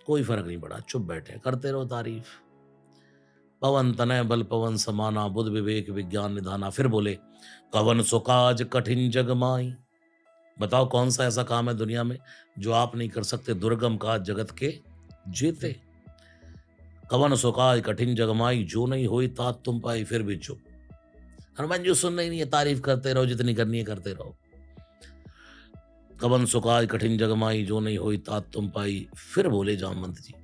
Speaker 2: कोई फर्क नहीं पड़ा, चुप बैठे, करते रहो तारीफ। पवन तनय बल पवन समाना, बुद्ध विवेक विज्ञान निधाना। फिर बोले, कवन सुकाज कठिन जग माई। बताओ कौन सा ऐसा काम है दुनिया में जो आप नहीं कर सकते, दुर्गम काज जगत के जेते। कवन सुकाज कठिन जग माई, जो नहीं होई तात तुम पाई। फिर भी चुप। हनुमान जी सुनना ही नहीं है, तारीफ करते रहो, जितनी करनी है करते रहो। कवन सुकाज कठिन जगमाई, जो नहीं होई तात तुम पाई। फिर बोले जामवंत जी,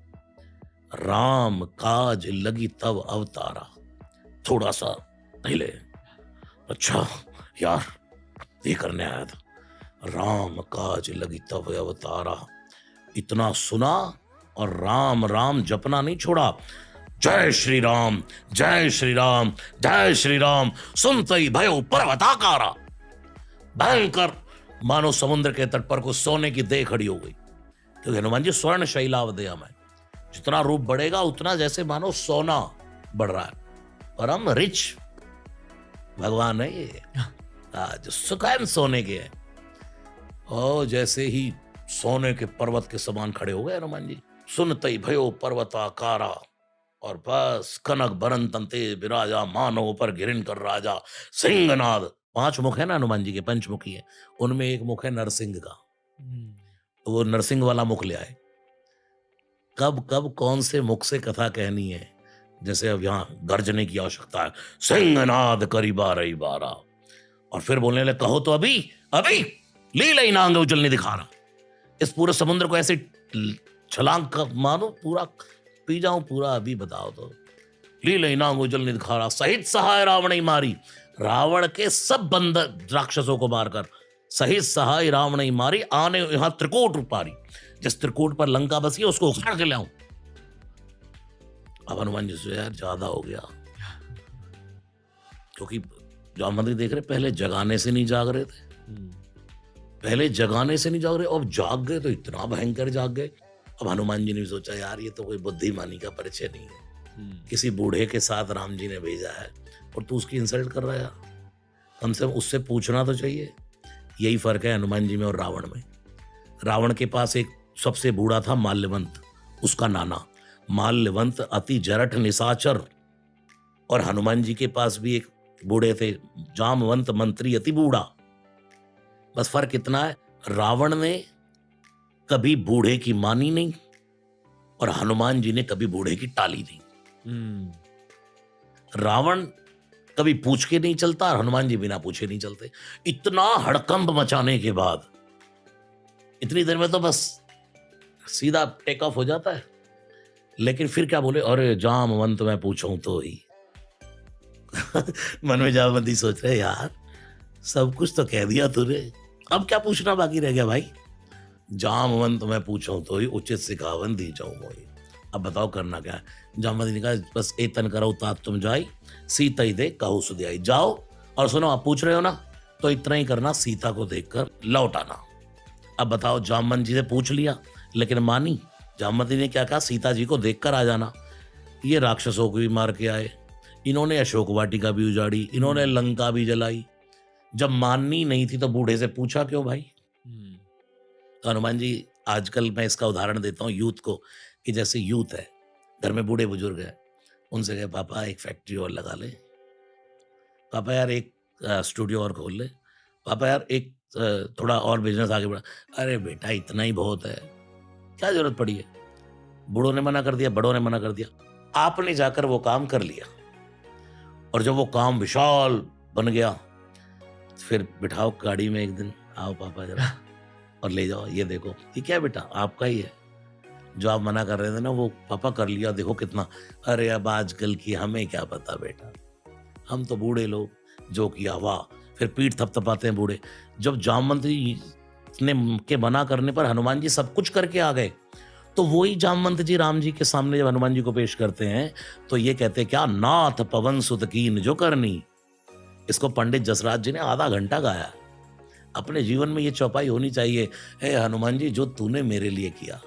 Speaker 2: राम काज लगी तब अवतारा। थोड़ा सा हिले, अच्छा यार ये करने आया था, राम काज लगी तब अवतारा। इतना सुना और राम राम जपना नहीं छोड़ा। जय श्री राम जय श्री राम जय श्री राम, सुनते ही भयो पर्वताकारा। भयंकर, मानो समुद्र के तट पर को सोने की देह खड़ी हो गई। क्योंकि हनुमान जी स्वर्ण शैलावदेय में, जितना रूप बढ़ेगा उतना जैसे मानो सोना बढ़ रहा है, परम रिच भगवान है ये। जो सुखैन सोने के है, और जैसे ही सोने के पर्वत के समान खड़े हो गए हनुमान जी। सुनते ही भयो पर्वताकारा, और बस कनक बरन तंते विराजा, मानो पर गिरिन कर राजा। सिंहनाद, 5 मुख है ना हनुमान जी के, पंचमुखी है, उनमें एक मुख है नरसिंह का, तो वो नरसिंह वाला मुख ले आए। कब कब कौन से मुख से कथा कहनी है, जैसे अब यहाँ गर्जने की आवश्यकता है, सिंहनाद करी बारही बारा। और फिर बोलने लगे, कहो तो अभी अभी लीला नांग उजलने दिखा रहा। इस पूरे समुद्र को ऐसे छलांग का मानो पूरा पी जाऊं पूरा, अभी बताओ तो। लीला नांग उजलने दिखा रहा, सहित सहाय रावण ही मारी। रावण के सब बंदर राक्षसों को मारकर सहित सहाय रावण ही मारी। आने यहां त्रिकूट उपारी, जिस त्रिकूट पर लंका बसी है उसको उखाड़ के लाऊं। अब हनुमान जी से यार ज्यादा हो गया, क्योंकि जामवंत देख रहे पहले जगाने से नहीं जाग रहे थे, पहले जगाने से नहीं जाग रहे, अब जाग गए तो इतना भयंकर जाग गए। अब हनुमान जी ने भी सोचा, यार ये तो कोई बुद्धिमानी का परिचय नहीं है, किसी बूढ़े के साथ राम जी ने भेजा है और तू उसकी इंसल्ट कर रहा है यार, कम से कम उससे पूछना तो चाहिए। यही फर्क है हनुमान जी में और रावण में। रावण के पास एक सबसे बूढ़ा था माल्यवंत, उसका नाना। माल्यवंत अति जरठ निशाचर, और हनुमान जी के पास भी एक बूढ़े थे, जामवंत मंत्री अति बूढ़ा। बस फर्क इतना है, रावण ने कभी बूढ़े की मानी नहीं और हनुमान जी ने कभी बूढ़े की टाली नहीं। रावण कभी पूछ के नहीं चलता और हनुमान जी बिना पूछे नहीं चलते। इतना हड़कंप मचाने के बाद इतनी देर में तो बस सीधा टेक ऑफ हो जाता है। लेकिन फिर क्या बोले, अरे जामवंत मैं पूछूं तो ही। मन में जामवंती सोच रहे, यार सब कुछ तो कह दिया तूने, अब क्या पूछना बाकी रह गया भाई। जामवंत मैं पूछूं तो ही उचित सिखावन दी जाऊं मोई। अब बताओ करना क्या है। जामवंत ने कहा बस ए तन करो तात तुम जाई, सीता ही दे कहू सुधियाई। जाओ और सुनो, आप पूछ रहे हो ना, तो इतना ही करना, सीता को देखकर लौट आना। अब बताओ, जामवंत जी ने पूछ लिया लेकिन मानी। जामवंत जी ने क्या कहा, सीता जी को देखकर आ जाना। ये राक्षसों को भी मार के आए, इन्होंने अशोक वाटिका भी उजाड़ी, इन्होंने लंका भी जलाई। जब माननी नहीं थी तो बूढ़े से पूछा क्यों भाई।
Speaker 1: हम्म,
Speaker 2: तो हनुमान जी, आजकल मैं इसका उदाहरण देता हूँ यूथ को, कि जैसे यूथ है, घर में बूढ़े बुजुर्ग है, उनसे कहे पापा एक फैक्ट्री और लगा ले, पापा यार एक स्टूडियो और खोल ले, पापा यार एक थोड़ा और बिजनेस आगे बढ़ा। अरे बेटा इतना ही बहुत है, क्या जरूरत पड़ी है। बूढ़ों ने मना कर दिया, बड़ों ने मना कर दिया, आपने जाकर वो काम कर लिया। और जब वो काम विशाल बन गया, फिर बिठाओ गाड़ी में एक दिन, आओ पापा जरा और ले जाओ, ये देखो ये क्या है बेटा, आपका ही है। जो आप मना कर रहे थे ना वो पापा कर लिया, देखो कितना। अरे अब आजकल की हमें क्या पता बेटा, हम तो बूढ़े लोग, जो किया वाह, फिर पीठ थपथपाते हैं बूढ़े। जब जामवंत जी ने के मना करने पर हनुमान जी सब कुछ करके आ गए, तो वही जामवंत जी राम जी के सामने जब हनुमान जी को पेश करते हैं तो ये कहते क्या, नाथ पवन सुत कीन जो करनी। इसको पंडित जसराज जी ने आधा घंटा गाया। अपने जीवन में ये चौपाई होनी चाहिए, हे हनुमान जी जो तूने मेरे लिए किया,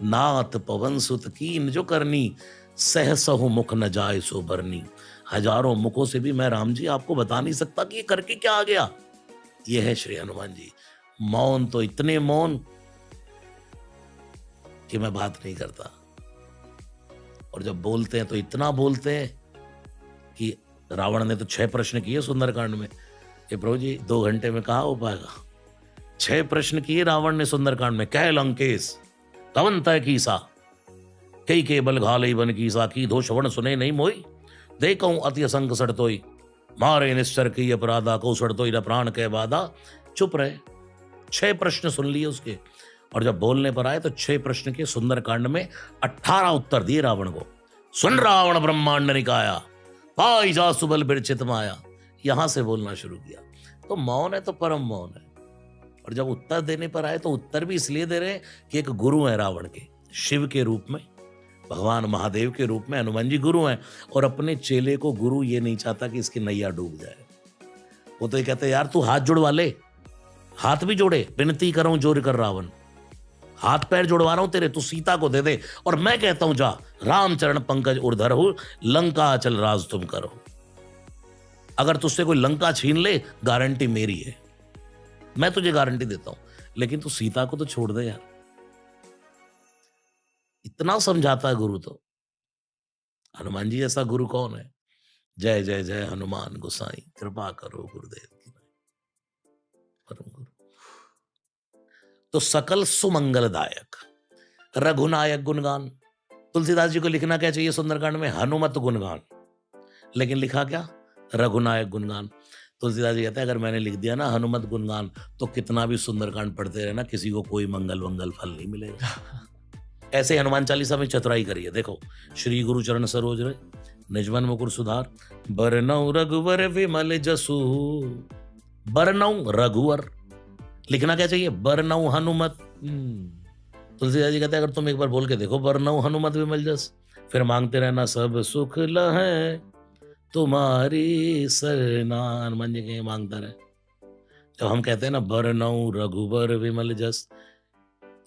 Speaker 2: नाथ पवन सुत कीन जो करनी, सहसहु मुख न जाए सो बरनी। हजारों मुखों से भी मैं राम जी आपको बता नहीं सकता कि ये करके क्या आ गया। ये है श्री हनुमान जी। मौन तो इतने मौन कि मैं बात नहीं करता, और जब बोलते हैं तो इतना बोलते हैं कि रावण ने तो 6 प्रश्न किए सुंदरकांड में, कि प्रभु जी 2 घंटे में कहाँ हो पाएगा। 6 प्रश्न किए रावण ने सुंदरकांड में। कह लंकेश कवन तय कीसा, कई के बल घालई बन कीसा, की धो श्रवण सुने नहीं मोई, देखऊं अति असंग सड़तोई, मारे निश्चर की अपराधा को सड़तोई न प्राण के बाधा। चुप रहे। 6 प्रश्न सुन लिए उसके, और जब बोलने पर आए तो 6 प्रश्न के सुंदरकांड में 18 उत्तर दिए रावण को। सुन रावण ब्रह्मांड निकाया, पाई जा सुबल बिरचित माया। यहां से बोलना शुरू किया। तो मौन है तो परम मौन है। और जब उत्तर देने पर आए तो उत्तर भी इसलिए दे रहे हैं कि एक गुरु है रावण के, शिव के रूप में, भगवान महादेव के रूप में हनुमान जी गुरु हैं। और अपने चेले को गुरु ये नहीं चाहता कि इसकी नैया डूब जाए। वो तो ये कहते यार तू हाथ जुड़वा ले, हाथ भी जोड़े, विनती करूं जोर कर रावण, हाथ पैर जुड़वा रहा हूं तेरे, तू सीता को दे दे, और मैं कहता हूं जा रामचरण पंकज उर्धर हो, लंका चल राज तुम करो। अगर तुझसे कोई लंका छीन ले, गारंटी मेरी है, मैं तुझे गारंटी देता हूं, लेकिन तू सीता को तो छोड़ दे यार। इतना समझाता है गुरु तो। हनुमान जी जैसा गुरु कौन है। जय जय जय हनुमान गोसाई, कृपा करो गुरुदेव की नाई। परम गुरु तो सकल सुमंगलदायक रघुनायक गुणगान। तुलसीदास जी को लिखना क्या चाहिए सुंदरकांड में, हनुमत गुणगान, लेकिन लिखा क्या, रघुनायक गुणगान। तुलसीदास जी कहते हैं अगर मैंने लिख दिया ना हनुमत गुणगान, तो कितना भी सुंदरकांड पढ़ते रहना, किसी को कोई मंगल वंगल फल नहीं मिलेगा। ऐसे हनुमान चालीसा में चतुराई करिए। देखो, श्री गुरु चरण सरोज रहे, निजमन मुकुर सुधार, बरनऊ रघुवर विमल जसु। बरनऊ रघुवर, लिखना क्या चाहिए, बरनऊ हनुमत। तुलसीदास जी कहते हैं अगर तुम एक बार बोल के देखो, बरनऊ हनुमत विमल जस, फिर मांगते रहना सब सुख लहै तुम्हारी सरना। हनुमान जी के मांगता रहे। जब हम कहते हैं ना बरनऊ रघुवर विमल जस,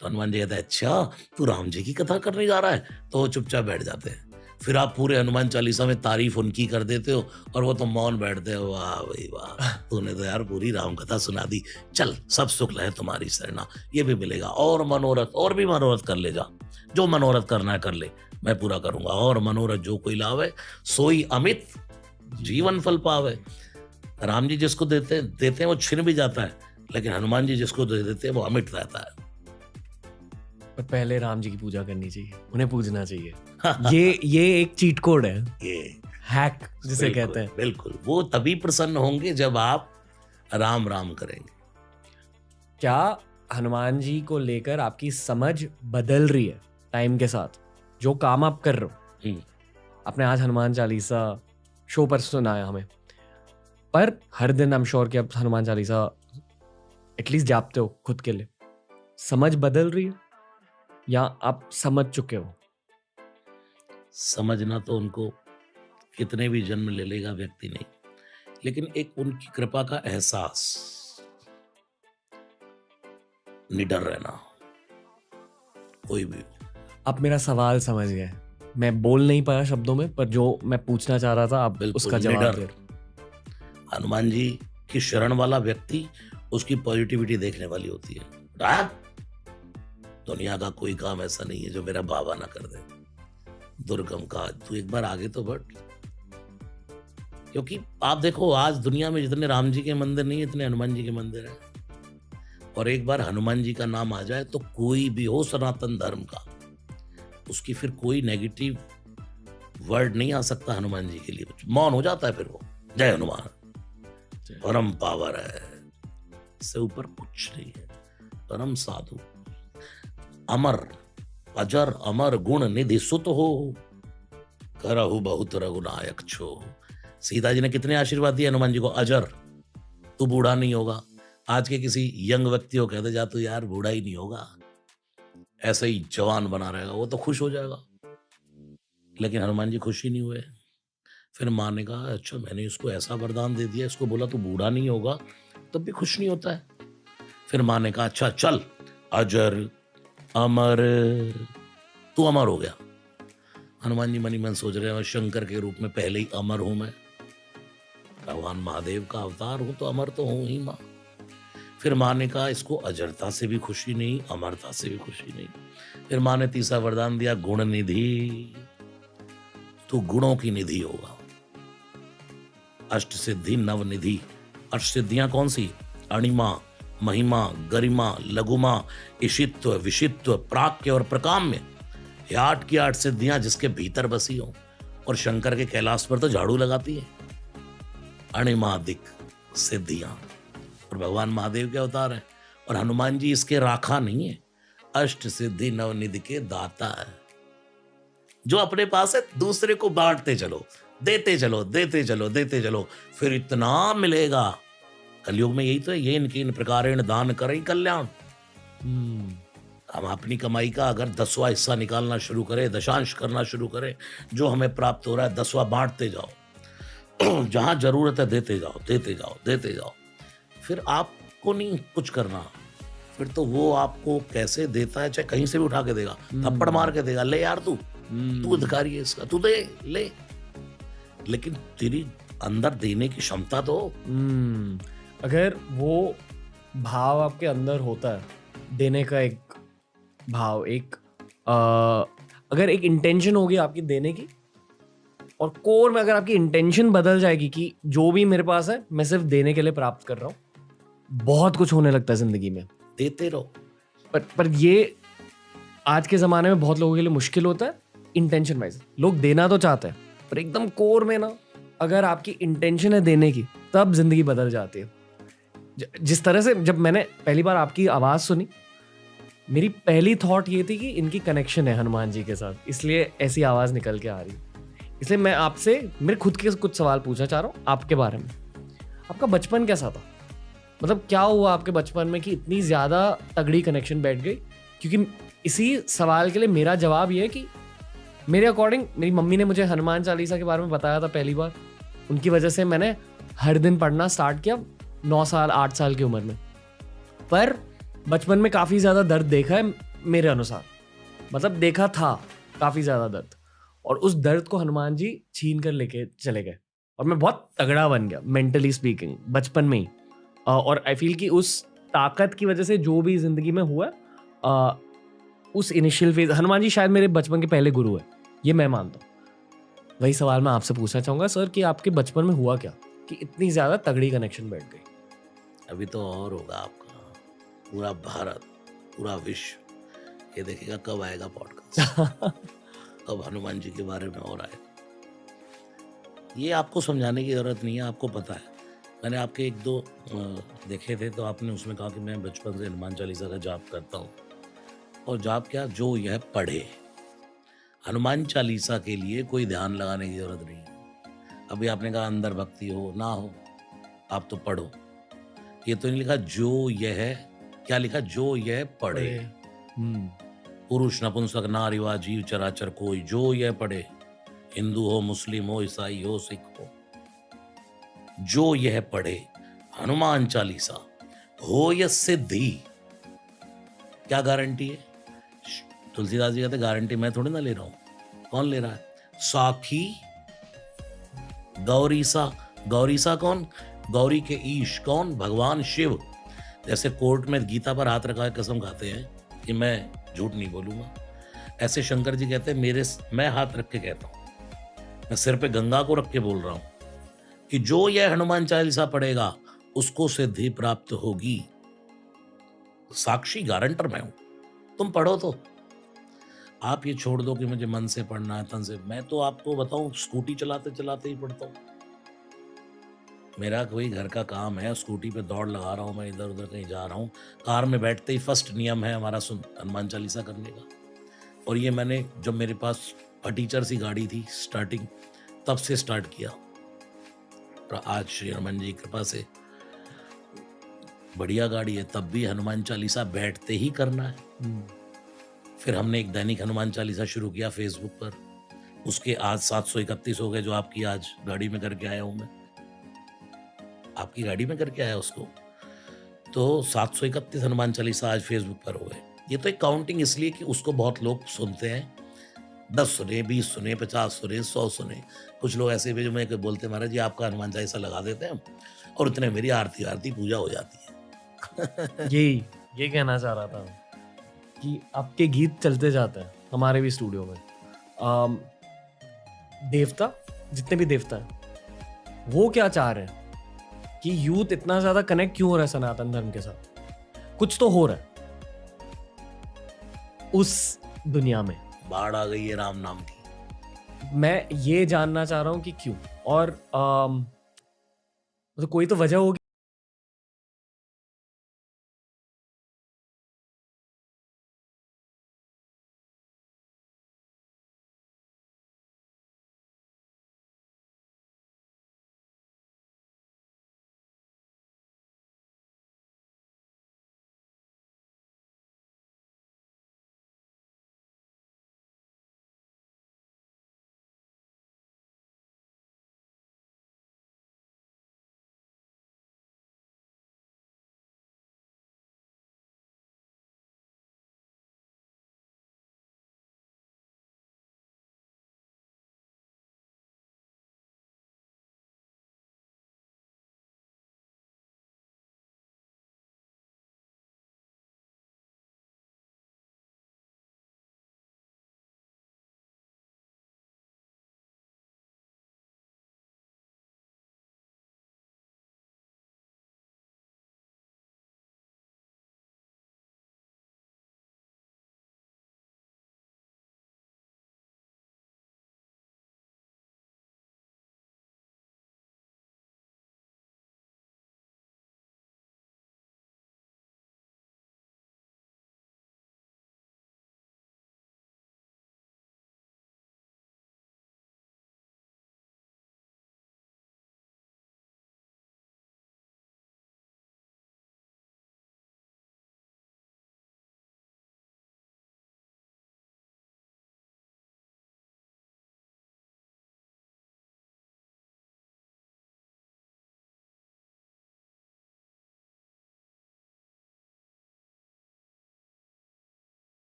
Speaker 2: तो हनुमान जी कहते हैं अच्छा तू राम जी की कथा करने जा रहा है, तो वो चुपचाप बैठ जाते हैं। फिर आप पूरे हनुमान चालीसा में तारीफ उनकी कर देते हो, और वो तो मौन बैठते हो। वाह भाई वाह, तूने तो यार पूरी राम कथा सुना दी, चल सब सुख लहे तुम्हारी सरना, ये भी मिलेगा। और मनोरथ, और भी मनोरथ कर ले जा, जो मनोरथ करना है कर ले, मैं पूरा करूंगा। और मनोरथ जो कोई लावे, सोई अमित जीवन फल पावे। राम जी जिसको देते हैं वो छिन भी जाता है, लेकिन हनुमान जी जिसको दे देते हैं वो अमिट रहता है।
Speaker 1: पर पहले राम जी की पूजा करनी चाहिए, उन्हें पूजना चाहिए। ये एक चीट कोड है,
Speaker 2: ये
Speaker 1: हैक जिसे
Speaker 2: बिल्कुल,
Speaker 1: कहते हैं।
Speaker 2: बिल्कुल, वो तभी प्रसन्न होंगे जब आप राम राम करेंगे।
Speaker 1: क्या हनुमान जी को लेकर आपकी समझ बदल रही है टाइम के साथ, जो काम आप कर रहे हो? आपने आज हनुमान चालीसा शो पर सुनाया हमें, पर हर दिन आई एम श्योर कि आप हनुमान चालीसा एटलीस्ट जापते हो खुद के लिए। समझ बदल रही है या आप समझ चुके हो?
Speaker 2: समझना तो उनको कितने भी जन्म ले लेगा व्यक्ति नहीं, लेकिन एक उनकी कृपा का एहसास, निडर रहना, कोई भी हो।
Speaker 1: आप मेरा सवाल समझ गए। मैं बोल नहीं पाया शब्दों में, पर जो मैं पूछना चाह रहा था आप
Speaker 2: बिल्कुल
Speaker 1: उसका जवाब
Speaker 2: निडर।
Speaker 1: दे रहे हो।
Speaker 2: हनुमान जी की शरण वाला व्यक्ति, उसकी पॉजिटिविटी देखने वाली होती है। "आ, दुनिया का कोई काम ऐसा नहीं है जो मेरा बाबा ना कर दे। दुर्गम का तू एक बार आगे तो बढ़। क्योंकि आप देखो, आज दुनिया में जितने राम जी के मंदिर नहीं है, इतने हनुमान जी के मंदिर हैं। और एक बार हनुमान जी का नाम आ जाए तो कोई भी हो सनातन धर्म का, उसकी फिर कोई नेगेटिव वर्ड नहीं आ सकता हनुमान जी के लिए। मौन हो जाता है फिर वो। जय हनुमान, परम पावर है, इससे ऊपर कुछ नहीं है। परम साधु, अमर, अजर अमर गुण निधि सुत हो, करहु बहुत रघुनायक छो। सीता जी ने कितने आशीर्वाद दिए हनुमान जी को। अजर, तू बूढ़ा नहीं होगा। आज के किसी यंग व्यक्ति को कहते जा तू यार बूढ़ा ही नहीं होगा, ऐसे ही जवान बना रहेगा, वो तो खुश हो जाएगा। लेकिन हनुमान जी खुश ही नहीं हुए। फिर माँ ने कहा अच्छा मैंने इसको ऐसा वरदान दे दिया, इसको बोला तू बूढ़ा नहीं होगा, तब भी खुश नहीं होता है। फिर माँ ने कहा अच्छा चल, अजर अमर, तू अमर हो गया। हनुमान जी मनी मन सोच रहे हैं शंकर के रूप में पहले ही अमर हूं मैं, भगवान महादेव का अवतार हूं तो अमर तो हूं ही माँ। फिर माँ ने कहा इसको अजरता से भी खुशी नहीं, अमरता से भी खुशी नहीं। फिर माँ ने तीसरा वरदान दिया गुण निधि, तू गुणों की निधि होगा। अष्ट सिद्धि नव निधि। अष्ट सिद्धियां कौन सी? अणिमा, महिमा, गरिमा, लघुमा, इशित्व, विशित्व, प्राक्य और प्रकाम्य। ये 8 की 8 सिद्धियां जिसके भीतर बसी हो। और शंकर के कैलाश पर तो झाड़ू लगाती है। अणिमादिक सिद्धियां, और भगवान महादेव के अवतार है। और हनुमान जी इसके राखा नहीं है, अष्ट सिद्धि नवनिधि के दाता है। जो अपने पास है दूसरे को बांटते चलो, देते चलो, देते चलो, देते चलो, फिर इतना मिलेगा। कलयुग में यही तो है, ये इनकी इन प्रकारेण दान करें कल्याण। हम अपनी कमाई का अगर 10वां हिस्सा निकालना शुरू करें, दशांश करना शुरू करें, जो हमें प्राप्त हो रहा है 10वां बांटते जाओ। जहां जरूरत है देते जाओ, देते जाओ, देते जाओ। फिर आपको नहीं कुछ करना, फिर तो वो आपको कैसे देता है, चाहे कहीं से भी उठा के देगा, थप्पड़ मार के देगा, ले यार तू अधिकारी है इसका, तू दे ले। लेकिन तेरी अंदर देने की क्षमता तो हो।
Speaker 1: अगर वो भाव आपके अंदर होता है, देने का एक भाव, एक अगर एक इंटेंशन होगी आपकी देने की, और कोर में अगर आपकी इंटेंशन बदल जाएगी कि जो भी मेरे पास है मैं सिर्फ देने के लिए प्राप्त कर रहा हूँ, बहुत कुछ होने लगता है जिंदगी में।
Speaker 2: देते रहो।
Speaker 1: पर ये आज के ज़माने में बहुत लोगों के लिए मुश्किल होता है। इंटेंशन वाइज लोग देना तो चाहते हैं, पर एकदम कोर में ना, अगर आपकी इंटेंशन है देने की, तब जिंदगी बदल जाती है। जिस तरह से जब मैंने पहली बार आपकी आवाज़ सुनी, मेरी पहली थॉट ये थी कि इनकी कनेक्शन है हनुमान जी के साथ, इसलिए ऐसी आवाज़ निकल के आ रही। इसलिए मैं आपसे मेरे खुद के कुछ सवाल पूछना चाह रहा हूँ आपके बारे में। आपका बचपन कैसा था? मतलब क्या हुआ आपके बचपन में कि इतनी ज़्यादा तगड़ी कनेक्शन बैठ गई? क्योंकि इसी सवाल के लिए मेरा जवाब ये है कि मेरे अकॉर्डिंग मेरी मम्मी ने मुझे हनुमान चालीसा के बारे में बताया था पहली बार। उनकी वजह से मैंने हर दिन पढ़ना स्टार्ट किया 9 साल 8 साल की उम्र में। पर बचपन में काफ़ी ज़्यादा दर्द देखा है मेरे अनुसार, मतलब देखा था काफ़ी ज़्यादा दर्द, और उस दर्द को हनुमान जी छीन कर लेके चले गए और मैं बहुत तगड़ा बन गया मेंटली स्पीकिंग बचपन में ही। और आई फील कि उस ताकत की वजह से जो भी जिंदगी में हुआ, उस इनिशियल फेज, हनुमान जी शायद मेरे बचपन के पहले गुरु है, ये मैं मानता हूँ। वही सवाल मैं आपसे पूछना चाहूँगा सर कि आपके बचपन में हुआ क्या कि इतनी ज़्यादा तगड़ी कनेक्शन बैठ गई?
Speaker 2: अभी तो और होगा आपका, पूरा भारत, पूरा विश्व ये देखेगा कब आएगा पॉडकास्ट। कब हनुमान जी के बारे में और आएगा। ये आपको समझाने की जरूरत नहीं है, आपको पता है। मैंने आपके 1-2 देखे थे, तो आपने उसमें कहा कि मैं बचपन से हनुमान चालीसा का जाप करता हूँ। और जाप क्या, जो यह पढ़े। हनुमान चालीसा के लिए कोई ध्यान लगाने की जरूरत नहीं है। अभी आपने कहा अंदर भक्ति हो ना हो, आप तो पढ़ो। ये तो नहीं लिखा जो यह क्या लिखा? जो यह पढ़े।
Speaker 1: पढ़े। हम्म।
Speaker 2: पुरुष, नपुंसक, नारीवा, जीव चराचर कोई, जो यह पढ़े, हिंदू हो, मुस्लिम हो, ईसाई हो, सिख हो, जो यह पढ़े हनुमान चालीसा हो यह सिद्धि। क्या गारंटी है? तुलसीदास जी कहते गारंटी मैं थोड़ी ना ले रहा हूं, कौन ले रहा है? साखी गौरीसा। गौरीसा कौन? गौरी के ईश कौन? भगवान शिव। जैसे कोर्ट में गीता पर हाथ रखा है कसम खाते हैं कि मैं झूठ नहीं बोलूंगा, ऐसे शंकर जी कहते हैं मैं हाथ रख के कहता हूं, मैं सिर पे गंगा को रख के बोल रहा हूं कि जो यह हनुमान चालीसा पढ़ेगा उसको सिद्धि प्राप्त होगी। साक्षी गारंटर मैं हूं, तुम पढ़ो तो। आप ये छोड़ दो कि मुझे मन से पढ़ना है, तन से। मैं तो आपको बताऊं, स्कूटी चलाते चलाते ही पढ़ता हूं। मेरा कोई घर का काम है, स्कूटी पे दौड़ लगा रहा हूं, मैं इधर उधर कहीं जा रहा हूं, कार में बैठते ही फर्स्ट नियम है हमारा सुन हनुमान चालीसा करने का। और ये मैंने जब मेरे पास फटीचर सी गाड़ी थी स्टार्टिंग, तब से स्टार्ट किया। और आज श्री हनुमान जी की कृपा से बढ़िया गाड़ी है, तब भी हनुमान चालीसा बैठते ही करना है।
Speaker 1: हम्म।
Speaker 2: फिर हमने एक दैनिक हनुमान चालीसा शुरू किया फेसबुक पर, उसके आज 731 हो गए, जो आपकी आज गाड़ी में करके आया हूं मैं, आपकी गाड़ी में करके आया उसको। तो 731 हनुमान चालीसा आज फेसबुक पर हो गए। ये तो एक काउंटिंग इसलिए कि उसको बहुत लोग सुनते हैं, 10 सुने, 20 सुने, 50 सुने, 100 सुने। कुछ लोग ऐसे भी जो मैं बोलते हैं महाराज जी आपका हनुमान चालीसा लगा देते हैं और उतने मेरी आरती आरती पूजा हो जाती है।
Speaker 1: यही ये कहना चाह रहा था कि आपके गीत चलते जाते हैं हमारे भी स्टूडियो में। आम, देवता, जितने भी देवता हैं, वो क्या चाह रहे हैं कि यूथ इतना ज्यादा कनेक्ट क्यों हो रहा है सनातन धर्म के साथ? कुछ तो हो रहा है उस दुनिया में।
Speaker 2: बाढ़ आ गई है राम नाम की।
Speaker 1: मैं ये जानना चाह रहा हूं कि क्यों। और तो कोई तो वजह होगी।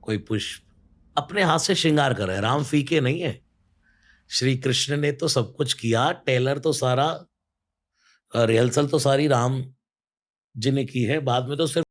Speaker 2: कोई पुष्प, अपने हाथ से श्रृंगार कर रहे हैं। राम फीके नहीं है। श्री कृष्ण ने तो सब कुछ किया, टेलर तो सारा रिहर्सल तो सारी राम जी ने की है, बाद में तो सिर्फ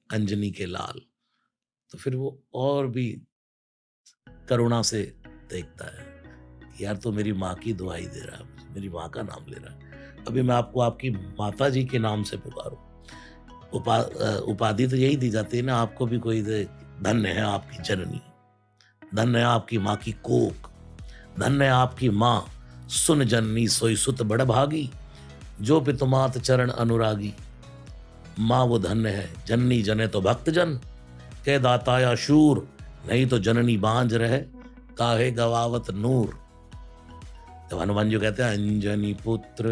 Speaker 2: अंजनी के लाल, तो फिर वो और भी करुणा से देखता है कि यार तो मेरी माँ की दुहाई दे रहा है, मेरी माँ का नाम ले रहा है, अभी मैं आपको आपकी माता जी के नाम से पुकारूं। उपाधि तो यही दी जाती है ना, आपको भी कोई दे, धन्य है आपकी जननी, धन्य है आपकी माँ की कोख, धन्य है आपकी माँ, सुन जननी सोई सुत बड़ भागी, जो पितुमात चरण अनुरागी। माँ वो धन्य है, जननी जने तो भक्त जन, के दाताया शूर, नहीं तो जननी बांझ रहे, काहे गवावत नूर। जब हनुमान जी कहते हैं अंजनी पुत्र,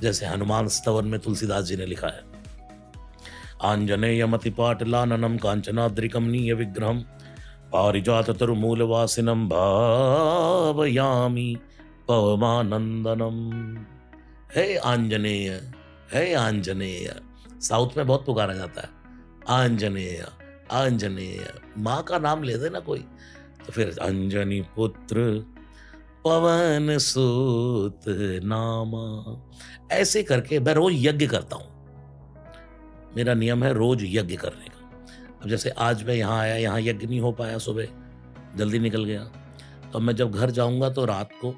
Speaker 2: जैसे हनुमान स्तवन में तुलसीदास जी ने लिखा है, आंजनेयमति पाटलाननम कांचनाद्रिकमनीय विग्रहम पारिजात तरुमूलवासिनम भावयामि पवमानंदनम। हे आंजनेय, हे आंजनेय, साउथ में बहुत पुकारा जाता है आंजनेय आंजनेय, माँ का नाम ले देना कोई तो फिर अंजनी पुत्र पवन सुत नामा। ऐसे करके मैं रोज यज्ञ करता हूं, मेरा नियम है रोज यज्ञ करने का। अब जैसे आज मैं यहाँ आया, यहाँ यज्ञ नहीं हो पाया, सुबह जल्दी निकल गया, तो मैं जब घर जाऊंगा तो रात को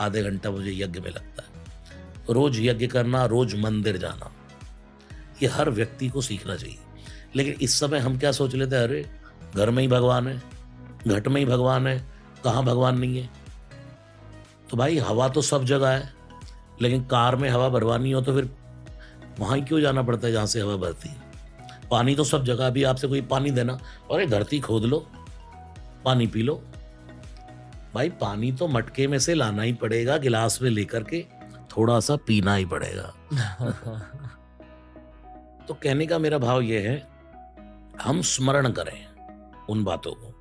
Speaker 2: आधे घंटा मुझे यज्ञ में लगता है। तो रोज यज्ञ करना, रोज मंदिर जाना, ये हर व्यक्ति को सीखना चाहिए। लेकिन इस समय हम क्या सोच लेते हैं, अरे घर में ही भगवान है, घट में ही भगवान है, कहाँ भगवान नहीं है। तो भाई हवा तो सब जगह है, लेकिन कार में हवा भरवानी हो तो फिर वहाँ ही क्यों जाना पड़ता है जहाँ से हवा भरती है। पानी तो सब जगह, भी आपसे कोई पानी देना, अरे धरती खोद लो, पानी पी लो। भाई पानी तो मटके में से लाना ही पड़ेगा, गिलास में लेकर के थोड़ा सा पीना ही पड़ेगा। तो कहने का मेरा भाव ये है, हम स्मरण करें उन बातों को।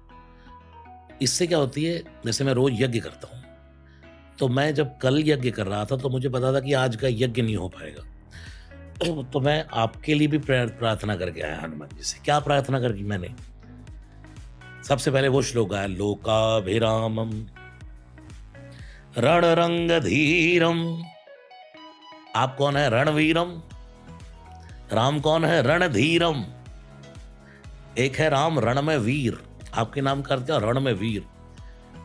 Speaker 2: इससे क्या होती है, जैसे मैं रोज यज्ञ करता हूँ, तो मैं जब कल यज्ञ कर रहा था तो मुझे पता था कि आज का यज्ञ नहीं हो पाएगा। तो मैं आपके लिए भी प्रार्थना करके आया हनुमान जी से। क्या प्रार्थना करके मैंने, सबसे पहले वो श्लोक गाया, लोकाभिरामम रणरंग धीरम। आप कौन है? रणवीरम। राम कौन है? रणधीरम। एक है राम रण में वीर, आपके नाम करते हैं रण में वीर,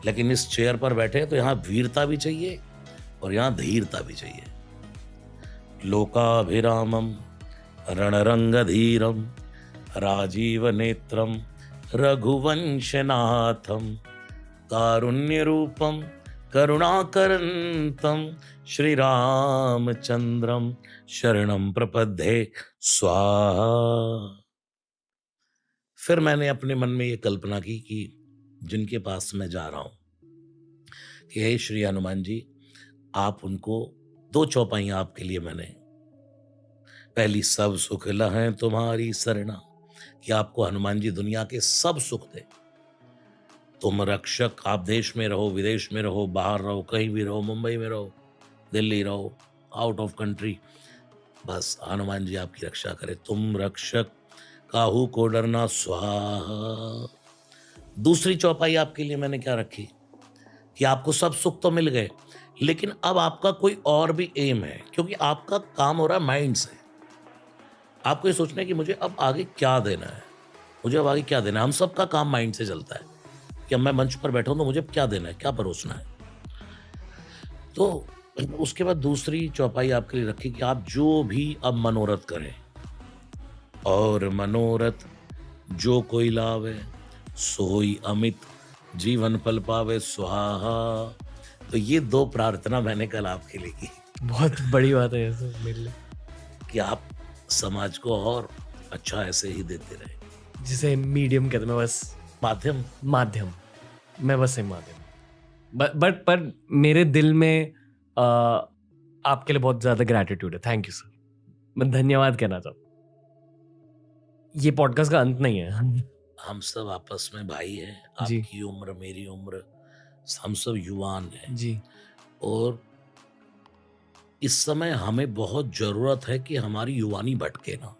Speaker 2: लेकिन इस चेयर पर बैठे हैं तो यहां वीरता भी चाहिए और यहां धीरता भी चाहिए। लोकाभिरामम रणरंगधीरम राजीव नेत्रम रघुवंशनाथम कारुण्य रूपम करुणाकरंतम श्री रामचंद्रम शरणम प्रपद्ये स्वाहा। फिर मैंने अपने मन में ये कल्पना की कि जिनके पास मैं जा रहा हूं, कि हे श्री हनुमान जी, आप उनको दो चौपाइयां आपके लिए मैंने, पहली, सब सुख लहै तुम्हारी सरना, कि आपको हनुमान जी दुनिया के सब सुख दे। तुम रक्षक, आप देश में रहो, विदेश में रहो, बाहर रहो, कहीं भी रहो, मुंबई में रहो, दिल्ली रहो, आउट ऑफ कंट्री, बस हनुमान जी आपकी रक्षा करे। तुम रक्षक काहू को डरना स्वाहा। दूसरी चौपाई आपके लिए मैंने क्या रखी, कि आपको सब सुख तो मिल गए, लेकिन अब आपका कोई और भी एम है, क्योंकि आपका काम हो रहा है माइंड से। आपको ये सोचना है कि मुझे अब आगे क्या देना है, मुझे अब आगे क्या देना है। हम सबका काम माइंड से चलता है कि अब मैं मंच पर बैठा हूं तो मुझे क्या देना है, क्या परोसना है। तो उसके बाद दूसरी चौपाई आपके लिए रखी कि आप जो भी अब मनोरथ करें, और मनोरथ जो कोई लावे सोई अमित जीवन फल पावे स्वाहा। तो ये दो प्रार्थना मैंने कल आपके लिए की,
Speaker 1: बहुत बड़ी बात है ये सब मेरे लिए,
Speaker 2: कि आप समाज को और अच्छा ऐसे ही देते रहे।
Speaker 1: जिसे मीडियम कहते हैं। मैं बस
Speaker 2: माध्यम,
Speaker 1: माध्यम, मैं बस एक माध्यम, बट पर मेरे दिल में आपके लिए बहुत ज्यादा ग्रैटिट्यूड है। थैंक यू सर, मैं धन्यवाद कहना चाहता हूँ। ये पॉडकास्ट का अंत नहीं है।
Speaker 2: हम सब आपस में भाई हैं,
Speaker 1: जी
Speaker 2: आपकी उम्र मेरी उम्र, हम सब युवान हैं,
Speaker 1: जी
Speaker 2: और इस समय हमें बहुत जरूरत है कि हमारी युवानी भटके ना,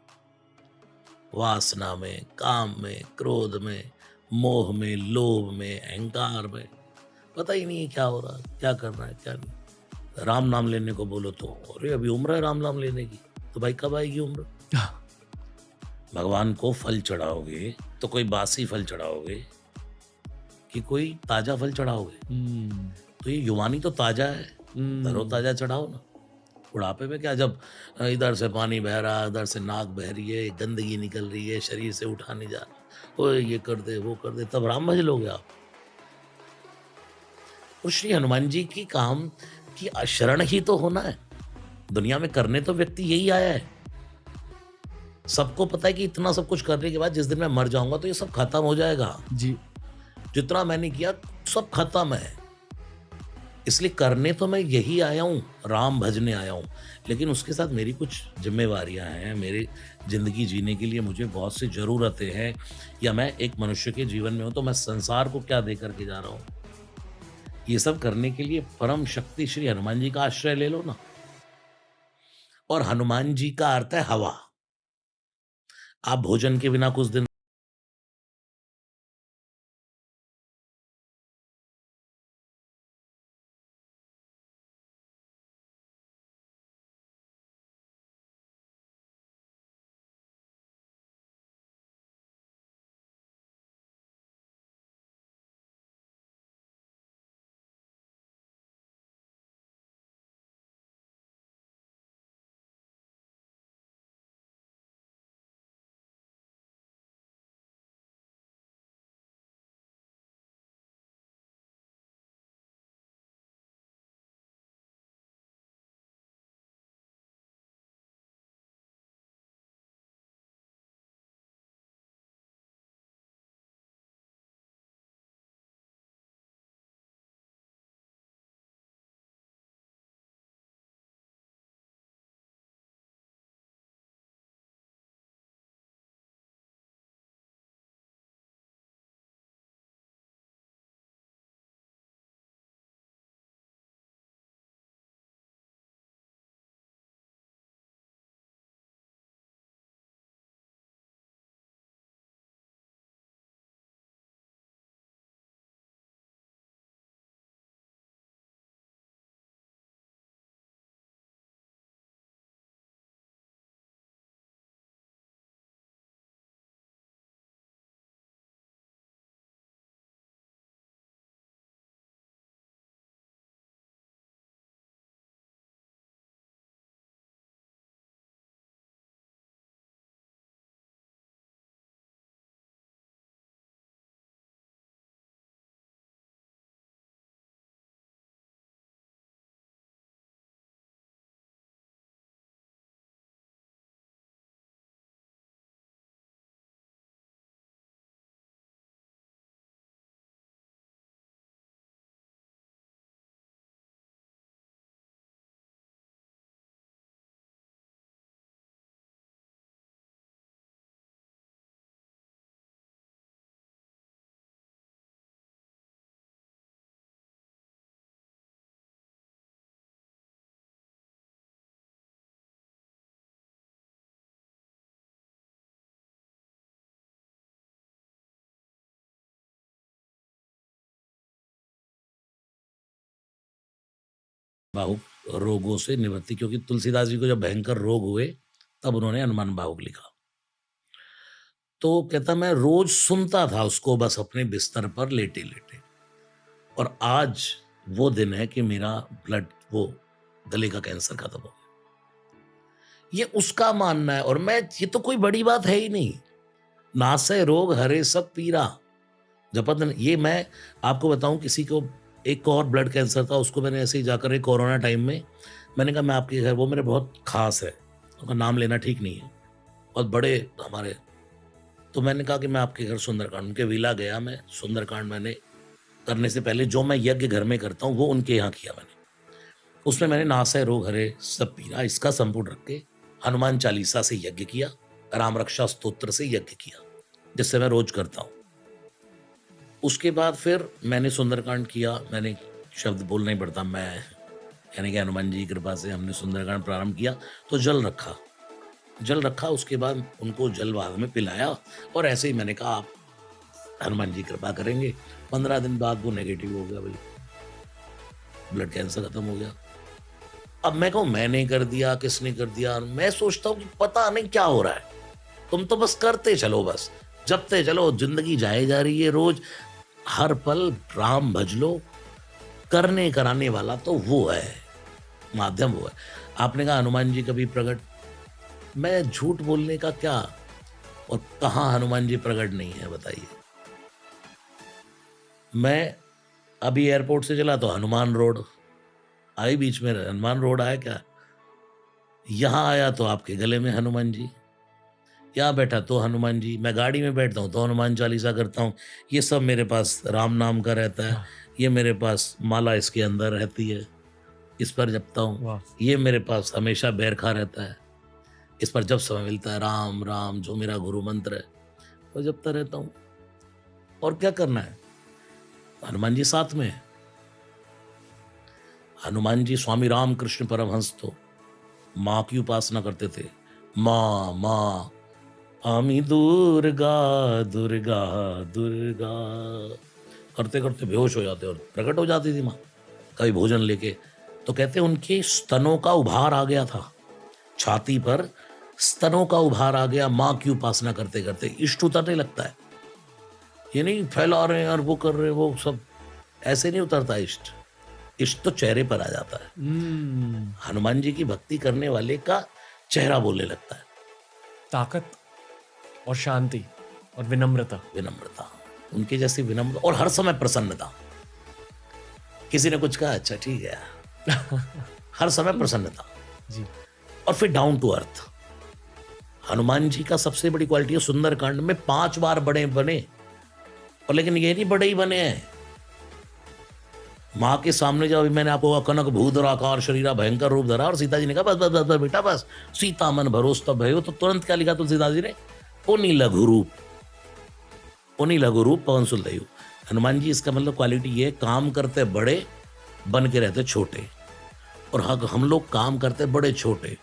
Speaker 2: वासना में, काम में, क्रोध में, मोह में, लोभ में, अहंकार में। पता ही नहीं है क्या हो रहा है, क्या कर रहा है, क्या नहीं। राम नाम लेने को बोलो तो अरे अभी उम्र है राम नाम लेने की, तो भाई कब आएगी उम्र। भगवान को फल चढ़ाओगे तो कोई बासी फल चढ़ाओगे कि कोई ताजा फल चढ़ाओगे। तो ये युवानी तो ताजा है, तरोताजा चढ़ाओ ना। बुढ़ापे में क्या, जब इधर से पानी बह रहा है, उधर से नाक बह रही है, गंदगी निकल रही है, शरीर से उठा नहीं जा रहा, ओए ये कर दे वो कर दे, तब राम भज लोगे आप। और श्री हनुमान जी की काम की शरण ही तो होना है। दुनिया में करने तो व्यक्ति यही आया है। सबको पता है कि इतना सब कुछ करने के बाद जिस दिन मैं मर जाऊंगा तो ये सब खत्म हो जाएगा।
Speaker 1: जी
Speaker 2: जितना मैंने किया सब खत्म है। इसलिए करने तो मैं यही आया हूँ, राम भजने आया हूँ, लेकिन उसके साथ मेरी कुछ जिम्मेवारियां हैं। मेरे जिंदगी जीने के लिए मुझे बहुत सी ज़रूरतें हैं, या मैं एक मनुष्य के जीवन में हूँ तो मैं संसार को क्या दे करके जा रहा हूँ। ये सब करने के लिए परम शक्ति श्री हनुमान जी का आश्रय ले लो ना। और हनुमान जी का अर्थ है हवा। आप भोजन के बिना कुछ दिन बाहुक रोगों से निवृत्ति, क्योंकि तुलसीदास जी को जब भयंकर रोग हुए तब उन्होंने हनुमान बाहुक लिखा। तो कहता मैं रोज सुनता था उसको बस अपने बिस्तर पर लेटे लेटे, और आज वो दिन है कि मेरा ब्लड वो गले का कैंसर खत्म हो गया। ये उसका मानना है, और मैं, ये तो कोई बड़ी बात है ही नहीं। नासै रोग हरे सब पीरा, जपत न- ये मैं आपको बताऊं, किसी को एक और ब्लड कैंसर था, उसको मैंने ऐसे ही जाकर एक कोरोना टाइम में मैंने कहा मैं आपके घर, वो मेरे बहुत खास है, उनका नाम लेना ठीक नहीं है, बहुत बड़े हमारे, तो मैंने कहा कि मैं आपके घर सुंदरकांड, उनके विला गया मैं, सुंदरकांड मैंने करने से पहले जो मैं यज्ञ घर में करता हूँ वो उनके यहाँ किया मैंने। उसमें मैंने नासै रोग हरे सब पीरा इसका संपूर्ण रख के हनुमान चालीसा से यज्ञ किया, राम रक्षा स्तोत्र से यज्ञ किया, जिससे मैं रोज करता हूँ। उसके बाद फिर मैंने सुंदरकांड किया, मैंने शब्द बोलना ही पड़ता, मैं यानी कि हनुमान जी की कृपा से हमने सुंदरकांड प्रारंभ किया, तो जल रखा, उसके बाद उनको जल बाद में पिलाया, और ऐसे ही मैंने कहा आप हनुमान जी कृपा करेंगे। 15 दिन बाद वो नेगेटिव हो गया भाई, ब्लड कैंसर खत्म हो गया। अब मैं कहूँ मैंने कर दिया, किसने कर दिया, मैं सोचता हूँ कि पता नहीं क्या हो रहा है, तुम तो बस करते चलो, बस जपते चलो, जिंदगी जाए जा रही है, रोज हर पल राम भज लो, करने कराने वाला तो वो है, माध्यम वो है। आपने कहा हनुमान जी कभी प्रकट, मैं झूठ बोलने का क्या, और कहाँ हनुमान जी प्रकट नहीं है बताइए। मैं अभी एयरपोर्ट से चला तो हनुमान रोड आई, बीच में हनुमान रोड आया क्या, यहाँ आया तो आपके गले में हनुमान जी, यहाँ बैठा तो हनुमान जी, मैं गाड़ी में बैठता हूँ तो हनुमान चालीसा करता हूँ, ये सब मेरे पास राम नाम का रहता है,
Speaker 1: वाह
Speaker 2: ये मेरे पास माला इसके अंदर रहती है, इस पर जपता हूँ,
Speaker 1: वाह।
Speaker 2: ये मेरे पास हमेशा बैरखा रहता है, इस पर जब समय मिलता है राम राम, जो मेरा गुरु मंत्र है वो जपता रहता हूँ। और क्या करना है, हनुमान जी साथ में है। हनुमान जी स्वामी राम कृष्ण परमहंस तो माँ की उपासना करते थे, माँ माँ आमी दुर्गा दुर्गा दुर्गा, करते करते बेहोश हो जाते और प्रकट हो जाती थी माँ कभी भोजन लेके। तो कहते उनके स्तनों का उभार आ गया था, छाती पर स्तनों का उभार आ गया, माँ की उपासना करते करते इष्ट उतरने लगता है। ये नहीं फैला रहे हैं और वो कर रहे हैं, वो सब ऐसे नहीं उतरता इष्ट, इष्ट तो चेहरे पर आ जाता है। हनुमान जी की भक्ति करने वाले का चेहरा बोलने लगता है,
Speaker 1: ताकत और शांति और विनम्रता।
Speaker 2: विनम्रता, उनकी जैसी विनम्र और हर समय प्रसन्नता। किसी ने कुछ कहा अच्छा ठीक है, हर समय प्रसन्नता,
Speaker 1: जी
Speaker 2: और फिर down to earth. Hanuman ji का सबसे बड़ी क्वालिटी है सुंदरकांड में 5 बार बड़े बने, और लेकिन ये नहीं बड़े ही बने हैं, माँ के सामने जब अभी मैंने आपको कहा कनक भूधर आकार शरीरा भयंकर रूप धरा, और सीता जी ने कहा बस बस बस बस बेटा बस, सीता मन भरोस तब भयो, तो तुरंत क्या लिखा तुलसीदास जी ने, पुनि लघु रूप, पुनि लघु रूप पवन सुलदयु। हनुमान जी इसका मतलब क्वालिटी ये, काम करते बड़े बन के रहते छोटे, और हम लोग काम करते बड़े छोटे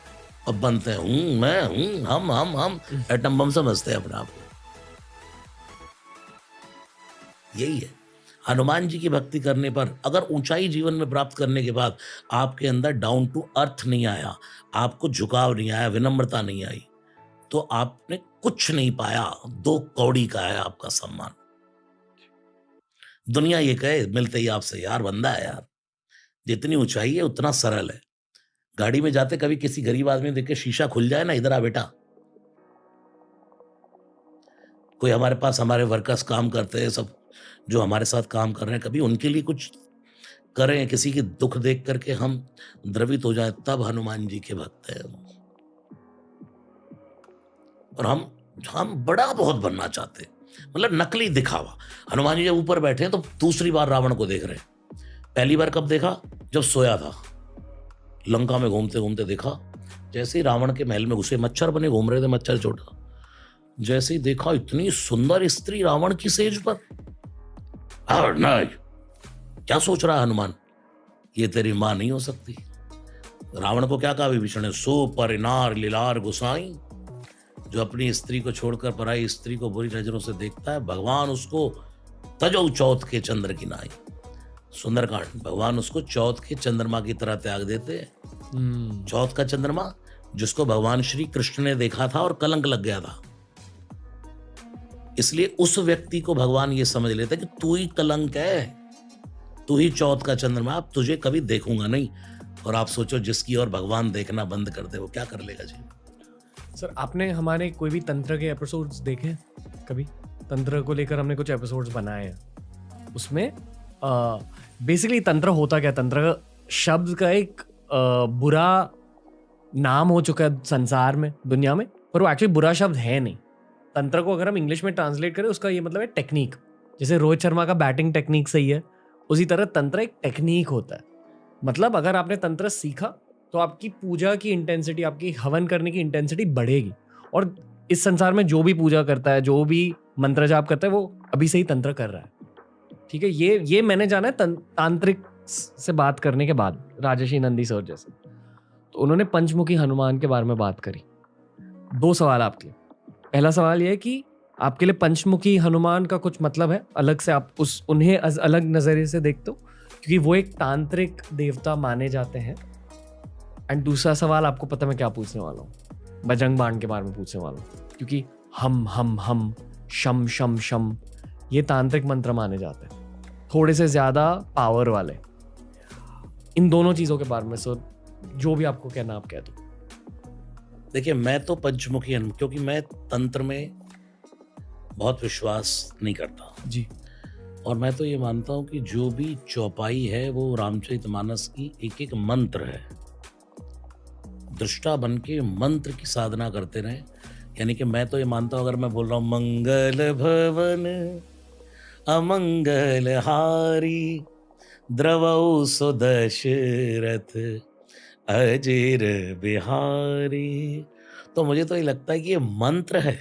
Speaker 2: अब बनते हैं हूं मैं हूं हम एटम बम समझते हैं अपने आप को। यही है हनुमान जी की भक्ति करने पर, अगर ऊंचाई जीवन में प्राप्त करने के बाद आपके अंदर डाउन टू अर्थ नहीं आया, आपको झुकाव नहीं आया, विनम्रता नहीं आई, तो आपने कुछ नहीं पाया, 2 कौड़ी का है आपका सम्मान। दुनिया ये कहे मिलते ही आपसे यार बंदा है यार, जितनी ऊंचाई है उतना सरल है। गाड़ी में जाते कभी किसी गरीब आदमी देख के शीशा खुल जाए ना, इधर आ बेटा, कोई हमारे पास हमारे वर्कर्स काम करते हैं सब, जो हमारे साथ काम कर रहे हैं, कभी उनके लिए कुछ करें, किसी की दुख देख करके हम द्रवित हो जाएं, तब हनुमान जी के भक्त हैं। और हम बड़ा बहुत बनना चाहते हैं, मतलब नकली दिखावा। हनुमान जी जब ऊपर बैठे हैं तो दूसरी बार रावण को देख रहे हैं, पहली बार कब देखा, जब सोया था, लंका में घूमते घूमते देखा, जैसे ही रावण के महल में घुसे, मच्छर बने घूम रहे थे, मच्छर छोटा, जैसे ही देखा इतनी सुंदर स्त्री रावण की सेज पर, नहीं, क्या सोच रहा है हनुमान, ये तेरी मां नहीं हो सकती। रावण को क्या कहा विभीषण ने, सो परिनार लीलार गुसाई, जो अपनी स्त्री को छोड़कर पराई स्त्री को बुरी नजरों से देखता है, भगवान उसको तजौ चौथ के चंद्र की नाई। सुंदरकांड, भगवान उसको चौथ के चंद्रमा की तरह त्याग देते हैं।
Speaker 1: हम्म।
Speaker 2: चौथ का चंद्रमा जिसको भगवान श्री कृष्ण ने देखा था और कलंक लग गया था। इसलिए उस व्यक्ति को भगवान ये समझ लेते हैं कि तू ही कलंक है, तू ही चौथ का चंद्रमा, अब तुझे कभी देखूंगा नहीं। और आप सोचो जिसकी और भगवान देखना बंद कर दे वो क्या कर लेगा जी।
Speaker 1: सर आपने हमारे कोई भी तंत्र के एपिसोड्स देखे हैं? कभी तंत्र को लेकर हमने कुछ एपिसोड्स बनाए हैं। उसमें बेसिकली तंत्र होता क्या, तंत्र शब्द का एक बुरा नाम हो चुका है संसार में, दुनिया में, पर वो एक्चुअली बुरा शब्द है नहीं। तंत्र को अगर हम इंग्लिश में ट्रांसलेट करें उसका ये मतलब है टेक्निक। जैसे रोहित शर्मा का बैटिंग टेक्निक सही है, उसी तरह तंत्र एक टेक्निक होता है। मतलब अगर आपने तंत्र सीखा तो आपकी पूजा की इंटेंसिटी, आपकी हवन करने की इंटेंसिटी बढ़ेगी। और इस संसार में जो भी पूजा करता है, जो भी मंत्र जाप करता है, वो अभी से ही तंत्र कर रहा है। ठीक है, ये मैंने जाना है तांत्रिक से बात करने के बाद, राजर्षि नंदी सर जैसे। तो उन्होंने पंचमुखी हनुमान के बारे में बात करी। 2 सवाल आपके लिए। पहला सवाल यह है कि आपके लिए पंचमुखी हनुमान का कुछ मतलब है अलग से, आप उन्हें अलग नजरिए से देखते हो क्योंकि वो एक तांत्रिक देवता माने जाते हैं? एंड दूसरा सवाल आपको पता मैं क्या पूछने वाला हूँ? बजरंग बाण के बारे में पूछने वाला हूँ, क्योंकि हम शम शम शम ये तांत्रिक मंत्र माने जाते हैं, थोड़े से ज्यादा पावर वाले। इन दोनों चीजों के बारे में सर जो भी आपको कहना आप कह दो।
Speaker 2: देखिए मैं तो पंचमुखी क्योंकि मैं तंत्र में बहुत विश्वास नहीं करता
Speaker 1: जी।
Speaker 2: और मैं तो ये मानता हूँ कि जो भी चौपाई है वो रामचरितमानस की एक एक मंत्र है। दृष्टा बन के मंत्र की साधना करते रहे। यानी कि मैं तो ये मानता हूँ अगर मैं बोल रहा हूँ मंगल भवन अमंगल हारी द्रवौ सुदशरथ अजीर बिहारी, तो मुझे तो ये लगता है कि ये मंत्र है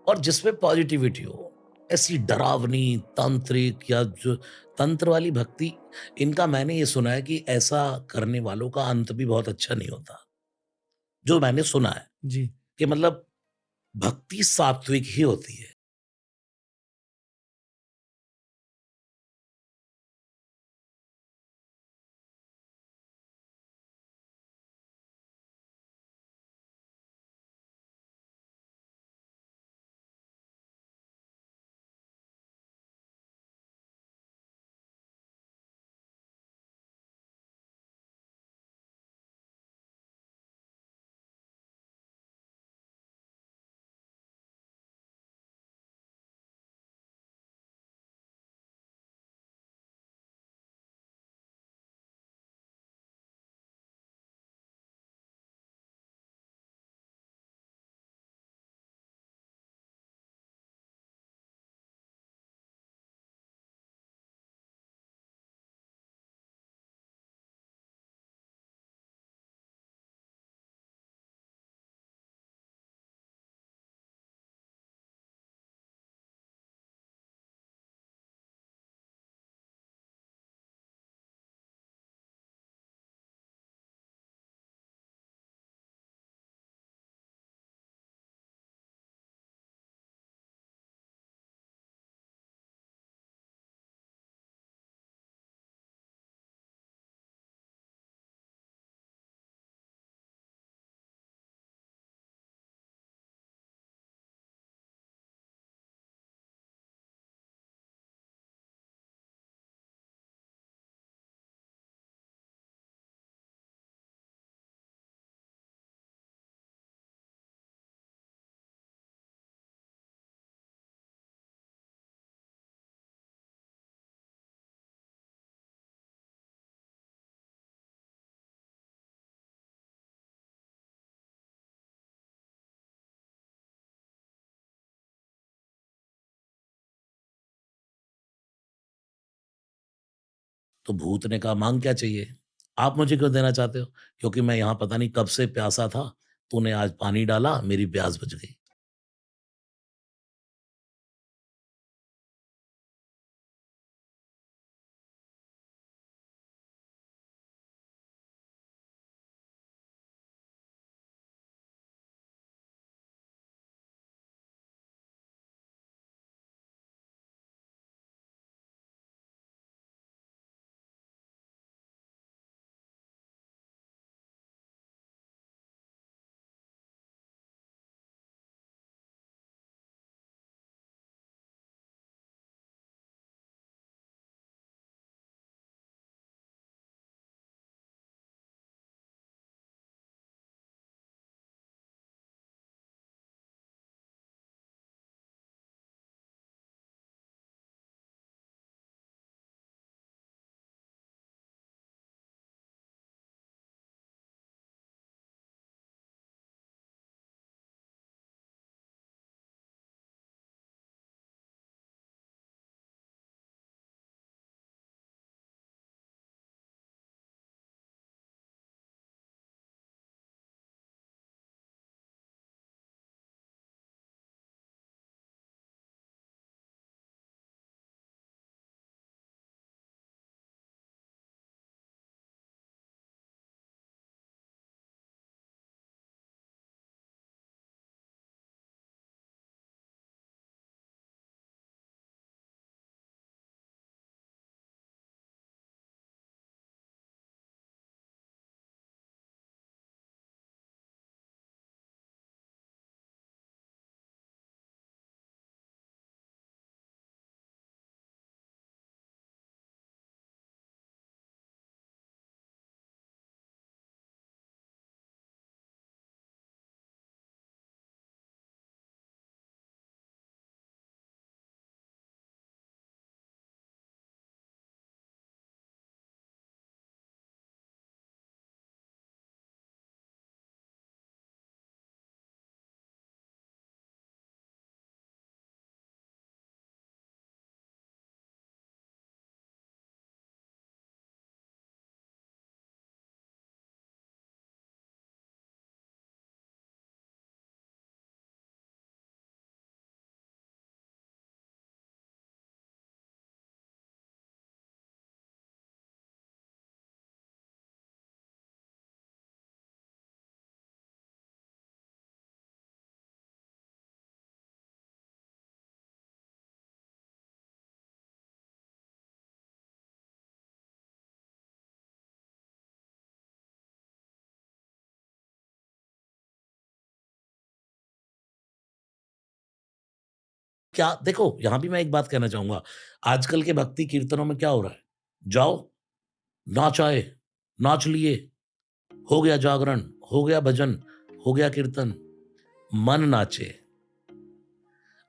Speaker 2: और जिसमें पॉजिटिविटी हो। ऐसी डरावनी तांत्रिक या जो तंत्र वाली भक्ति, इनका मैंने ये सुना है कि ऐसा करने वालों का अंत भी बहुत अच्छा नहीं होता। जो मैंने सुना है
Speaker 1: जी।
Speaker 2: कि मतलब भक्ति सात्विक ही होती है। तो भूत ने कहा मांग क्या चाहिए? आप मुझे क्यों देना चाहते हो? क्योंकि मैं यहाँ पता नहीं कब से प्यासा था, तूने आज पानी डाला, मेरी प्यास बुझ गई। क्या देखो, यहाँ भी मैं एक बात कहना चाहूँगा, आजकल के भक्ति कीर्तनों में क्या हो रहा है? जाओ, नाच आए, नाच लिए, हो गया जागरण, हो गया भजन, हो गया कीर्तन, मन नाचे।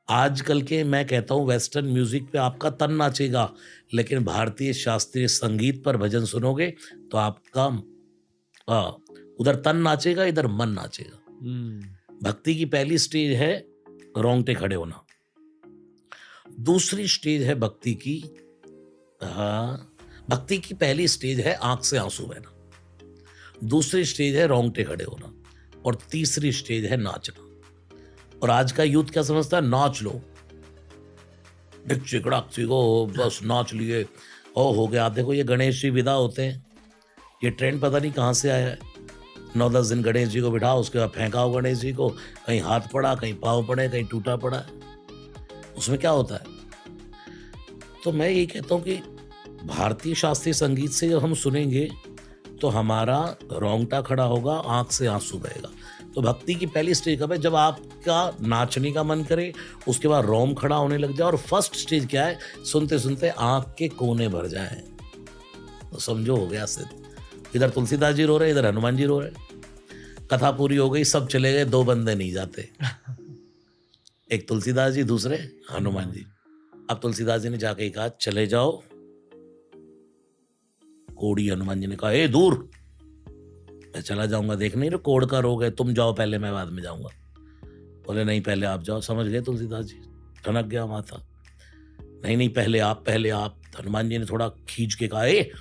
Speaker 2: आजकल के मैं कहता हूँ वेस्टर्न म्यूज़िक पे आपका तन नाचेगा, लेकिन भारतीय शास्त्रीय संगीत पर भजन सुनोगे तो आपका उधर तन नाचेगा, इधर मन नाचेगा। भक्ति की पहली स्टेज है रोंगटे खड़े होना। दूसरी स्टेज है भक्ति की भक्ति की पहली स्टेज है आंख से आंसू बहना। दूसरी स्टेज है रोंगटे खड़े होना और तीसरी स्टेज है नाचना। और आज का यूथ क्या समझता है? नाच लो, चिकड़ाक बस नाच लिए, ओ हो गया। आप देखो ये गणेश जी विदा होते हैं, ये ट्रेंड पता नहीं कहाँ से आया है। 9-10 दिन गणेश जी को बिठाओ, उसके बाद फेंकाओ गणेश जी को, कहीं हाथ पड़ा, कहीं पाँव पड़े, कहीं टूटा पड़ा है। उसमें क्या होता है? तो मैं ये कहता हूँ कि भारतीय शास्त्रीय संगीत से जब हम सुनेंगे तो हमारा रोंगटा खड़ा होगा, आंख से आंसू बहेगा। तो भक्ति की पहली स्टेज कब है? जब आपका नाचने का मन करे, उसके बाद रोम खड़ा होने लग जाए। और फर्स्ट स्टेज क्या है? सुनते सुनते आंख के कोने भर जाए। तो समझो हो गया सिद्ध। इधर तुलसीदास जी रो रहे, इधर हनुमान जी रो रहे। कथा पूरी हो गई, सब चले गए, 2 बंदे नहीं जाते। एक तुलसीदास जी, दूसरे हनुमान जी। अब तुलसीदास जी ने जाके कहा चले जाओ। कोड़ी हनुमान जी ने कहा ए दूर, मैं चला जाऊंगा, देख नहीं रहे कोड़ का रोग है, तुम जाओ पहले, मैं बाद में जाऊंगा। बोले नहीं पहले आप जाओ। समझ गए तुलसीदास जी, ठनक गया माथा। नहीं नहीं पहले आप, पहले आप। हनुमान जी ने थोड़ा खींच के कहा ए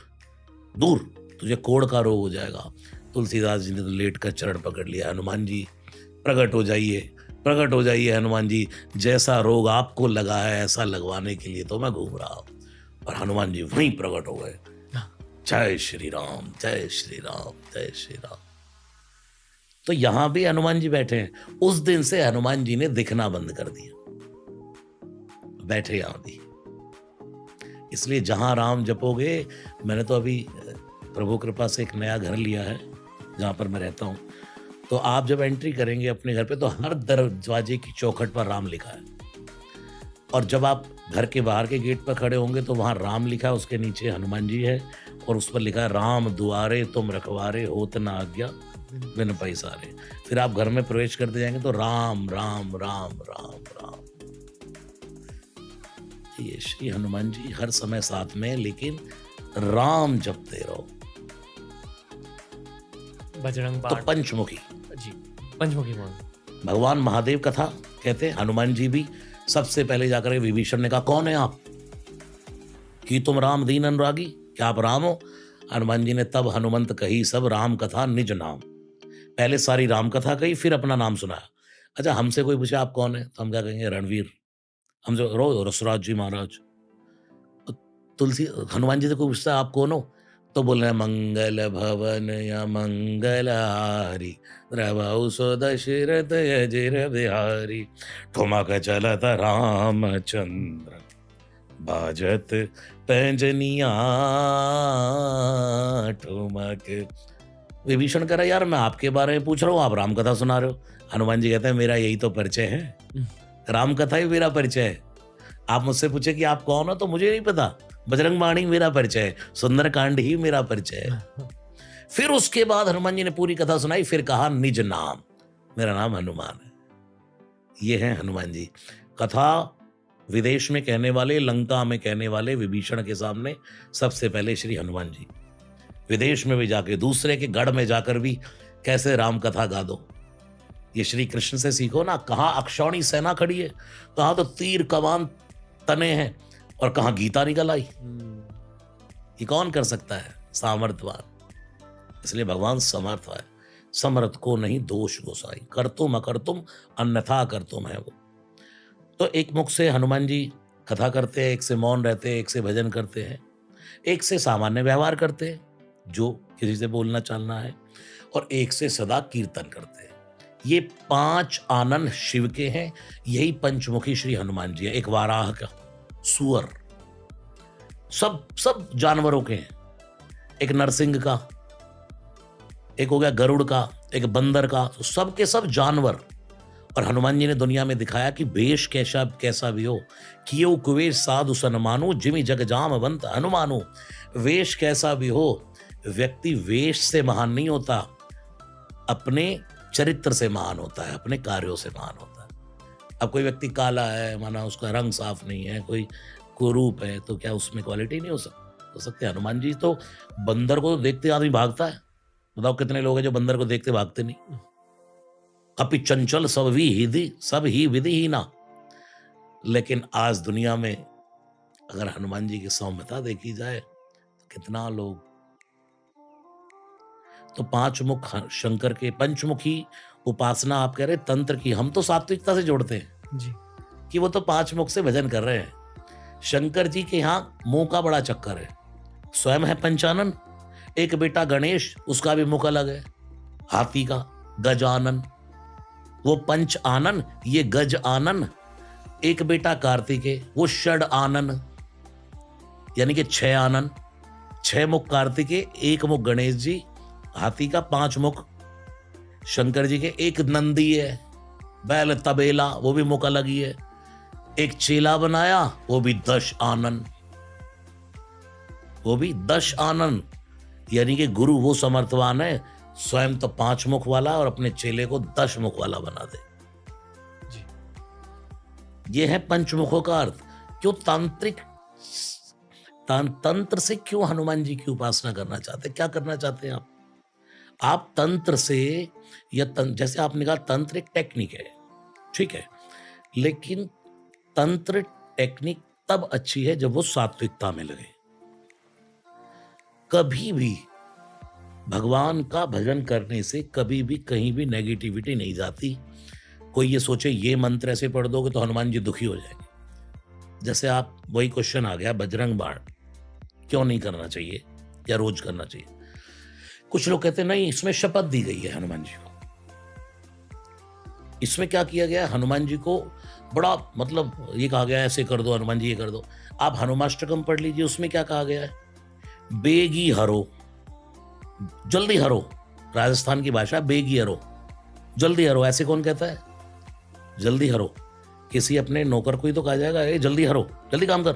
Speaker 2: दूर, तुझे कोड़ का रोग हो जाएगा। तुलसीदास जी ने तो लेट कर चरण पकड़ लिया। हनुमान जी प्रकट हो जाइए, प्रकट हो जाइए हनुमान जी, जैसा रोग आपको लगा है ऐसा लगवाने के लिए तो मैं घूम रहा हूँ। और हनुमान जी वहीं प्रकट हो गए। जय श्री राम, जय श्री राम, जय श्री राम। तो यहां भी हनुमान जी बैठे हैं। उस दिन से हनुमान जी ने दिखना बंद कर दिया, बैठे यहां भी। इसलिए जहां राम जपोगे, मैंने तो अभी प्रभु कृपा से एक नया घर लिया है जहां पर मैं रहता हूं, तो आप जब एंट्री करेंगे अपने घर पे तो हर दरवाजे की चौखट पर राम लिखा है। और जब आप घर के बाहर के गेट पर खड़े होंगे तो वहां राम लिखा है, उसके नीचे हनुमान जी है और उस पर लिखा है राम दुआरे तुम रखवारे, होत न आज्ञा बिन पैसारे। फिर आप घर में प्रवेश करते जाएंगे तो राम राम राम राम राम। ये श्री हनुमान जी हर समय साथ में, लेकिन राम जपते रहो।
Speaker 1: बजरंग
Speaker 2: तो
Speaker 1: बाण
Speaker 2: पंचमुखी
Speaker 1: जी, पंचमुखी बाण।
Speaker 2: भगवान महादेव कथा कहते हैं। हनुमान जी भी सबसे पहले जाकर विभीषण ने कहा कौन है आप, कि तुम राम दीन अनुरागी, क्या आप राम हो? हनुमान जी ने तब हनुमंत कही सब राम कथा निज नाम। पहले सारी राम कथा कही, फिर अपना नाम सुनाया। अच्छा, हमसे कोई पूछे आप कौन है तो हम क्या कहेंगे? रणवीर। हमसे रो रसराज जी महाराज। तुलसी हनुमान जी से कोई पूछता है आप कौन हो तो बोल रहे हैं मंगल भवन या मंगलहारी, द्रवौ सो दशरथ अजिर बिहारी, ठुमक चलत रामचंद्र, बाजत पैंजनिया ठुमक। विभीषण कह रहा यार मैं आपके बारे में पूछ रहा हूँ, आप राम कथा सुना रहे हो। हनुमान जी कहते हैं मेरा यही तो परिचय है, राम कथा ही मेरा परिचय है। आप मुझसे पूछे कि आप कौन हो तो मुझे नहीं पता, बजरंग बाणी मेरा परिचय है, सुंदर कांड ही मेरा परिचय है। फिर उसके बाद हनुमान जी ने पूरी कथा सुनाई, फिर कहा निज नाम, मेरा नाम हनुमान है। ये है हनुमान जी। कथा विदेश में कहने वाले, लंका में कहने वाले विभीषण के सामने सबसे पहले श्री हनुमान जी। विदेश में भी जाके, दूसरे के गढ़ में जाकर भी कैसे राम कथा गा दो। ये श्री कृष्ण से सीखो ना। कहाँ अक्षौणी सेना खड़ी है, कहाँ तो तीर कमान तने हैं और कहाँ गीता निकल आई। ये कौन कर सकता है? सामर्थ्यवान। इसलिए भगवान समर्थ है। समर्थ को नहीं दोष गोसाई, कर तुम अकर तुम अन्यथा कर तुम है वो। तो एक मुख से हनुमान जी कथा करते हैं, एक से मौन रहते हैं, एक से भजन करते हैं, एक से सामान्य व्यवहार करते हैं जो किसी से बोलना चालना है, और एक से सदा कीर्तन करते हैं। ये 5 आनंद शिव के हैं। यही पंचमुखी श्री हनुमान जी है। एक वाराह का, सुअर, सब जानवरों के हैं। एक नरसिंह का, एक हो गया गरुड़ का, एक बंदर का, तो सब के सब जानवर। और हनुमान जी ने दुनिया में दिखाया कि वेश कैसा कैसा भी हो, कियो कुवेश साधु सन मानो, जिमि जग जामवंत हनुमानो। वेश कैसा भी हो, व्यक्ति वेश से महान नहीं होता, अपने चरित्र से महान होता है, अपने कार्यों से महान होता है। अब कोई व्यक्ति काला है, माना उसका रंग साफ नहीं है, कोई कुरूप है, तो क्या उसमें क्वालिटी नहीं हो सकती? हनुमान जी तो बंदर को देखते आदमी भागता है। बताओ कितने लोग हैं जो बंदर को देखते भागते नहीं। अपि चंचल सब ही विधि ही ना। लेकिन आज दुनिया में अगर हनुमान जी की सौम्यता देखी जाए तो कितना लोग, तो पांच मुख शंकर के, पंचमुखी उपासना आप कह रहे तंत्र की, हम तो सात्विकता से जोड़ते हैं
Speaker 1: जी।
Speaker 2: कि वो तो पांच मुख से भजन कर रहे हैं। शंकर जी के यहाँ मुंह का बड़ा चक्कर है। स्वयं है पंचानन, एक बेटा गणेश, उसका भी मुख अलग है, हाथी का, गजानन। वो पंच आनन, ये गज आनन। एक बेटा कार्तिकेय, वो षड आनन, यानी कि 6 आनन। 6 मुख कार्तिकेय, 1 मुख गणेश जी, हाथी का 5 मुख शंकर जी के। एक नंदी है, बैल तबेला, वो भी मुख अलग ही है। एक चेला बनाया, वो भी 10 आनन, वो भी 10 आनन। यानी कि गुरु वो समर्थवान है, स्वयं तो 5 मुख वाला और अपने चेले को 10 मुख वाला बना दे।
Speaker 1: जी।
Speaker 2: ये है पंचमुखों का अर्थ। क्यों तांत्रिक तंत्र से क्यों हनुमान जी की उपासना करना चाहते हैं? क्या करना चाहते हैं आप तंत्र से, या जैसे आपने कहा तंत्र एक टेक्निक है, ठीक है, लेकिन तंत्र टेक्निक तब अच्छी है जब वो सात्विकता में लगे। कभी भी भगवान का भजन करने से कभी भी कहीं भी नेगेटिविटी नहीं जाती। कोई ये सोचे ये मंत्र ऐसे पढ़ दोगे तो हनुमान जी दुखी हो जाएंगे। जैसे आप, वही क्वेश्चन आ गया, बजरंग बाण क्यों नहीं करना चाहिए या रोज करना चाहिए? कुछ लोग कहते हैं नहीं, इसमें शपथ दी गई है हनुमान जी को। इसमें क्या किया गया? हनुमान जी को बड़ा, मतलब ये कहा गया ऐसे कर दो हनुमान जी, ये कर दो। आप हनुमाष्टकम पढ़ लीजिए, उसमें क्या कहा गया है? बेगी हरो, जल्दी हरो। राजस्थान की भाषा, बेगी हरो, जल्दी हरो। ऐसे कौन कहता है जल्दी हरो? किसी अपने नौकर को ही तो कहा जाएगा, ए जल्दी हरो, जल्दी काम कर।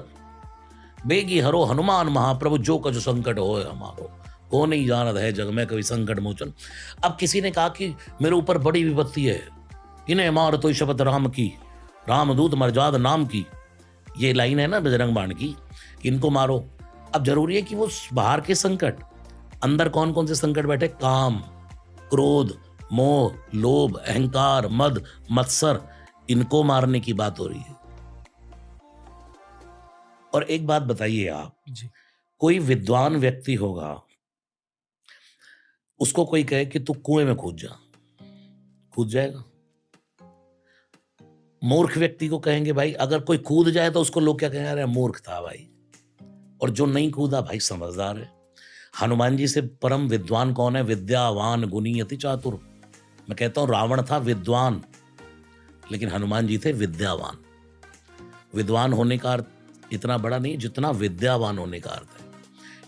Speaker 2: बेगी हरो हनुमान महाप्रभु, जो कछु संकट हो हमारो, को नहीं जानत है जग में कभी संकट मोचन। अब किसी ने कहा कि मेरे ऊपर बड़ी विपत्ति है, इन्हें मार तो शपथ राम की, रामदूत मर्जाद नाम की। ये लाइन है ना बजरंग बाण की, इनको मारो। अब जरूरी है कि वो बाहर के संकट, अंदर कौन कौन से संकट बैठे? काम, क्रोध, मोह, लोभ, अहंकार, मद, मत्सर, इनको मारने की बात हो रही है। और एक बात बताइए आप
Speaker 1: जी।
Speaker 2: कोई विद्वान व्यक्ति होगा, उसको कोई कहे कि तू कुएं में कूद जा, कूद जाएगा? मूर्ख व्यक्ति को कहेंगे भाई, अगर कोई कूद जाए तो उसको लोग क्या कहेंगे? अरे मूर्ख था भाई। और जो नहीं कूदा भाई समझदार है। हनुमान जी से परम विद्वान कौन है? विद्यावान गुणी अति चातुर। मैं कहता हूं रावण था विद्वान, लेकिन हनुमान जी थे विद्यावान। विद्वान होने का अर्थ इतना बड़ा नहीं जितना विद्यावान होने का अर्थ है।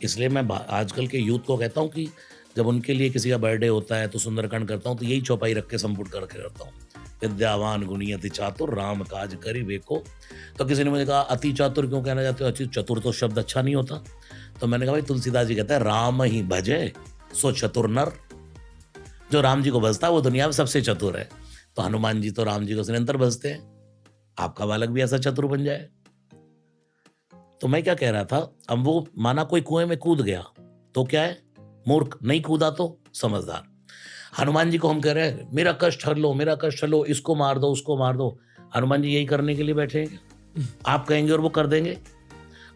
Speaker 2: इसलिए मैं आजकल के यूथ को कहता हूं कि जब उनके लिए किसी का बर्थडे होता है तो सुंदरकांड करता हूं तो यही चौपाई रख के संपुट करके करता हूं, विद्यावान गुणी अति चातुर, राम काज करी वेको। तो किसी ने मुझे कहा अति चातुर क्यों कहना चाहते हो? अति चतुर तो शब्द अच्छा नहीं होता। तो मैंने कहा भाई तुलसीदास जी कहते हैं राम ही भजे सो चतुर नर। जो राम जी को भजता है वो दुनिया में सबसे चतुर है। तो हनुमान जी तो राम जी को निरंतर भजते हैं। आपका बालक भी ऐसा चतुर बन जाए। तो मैं क्या कह रहा था, अब वो माना कोई कुएं में कूद गया तो क्या है? मूर्ख। नहीं कूदा तो समझदार। हनुमान जी को हम कह रहे हैं मेरा कष्ट हर लो, मेरा कष्ट हर लो, इसको मार दो, उसको मार दो। हनुमान जी यही करने के लिए बैठे हैं? आप कहेंगे और वो कर देंगे?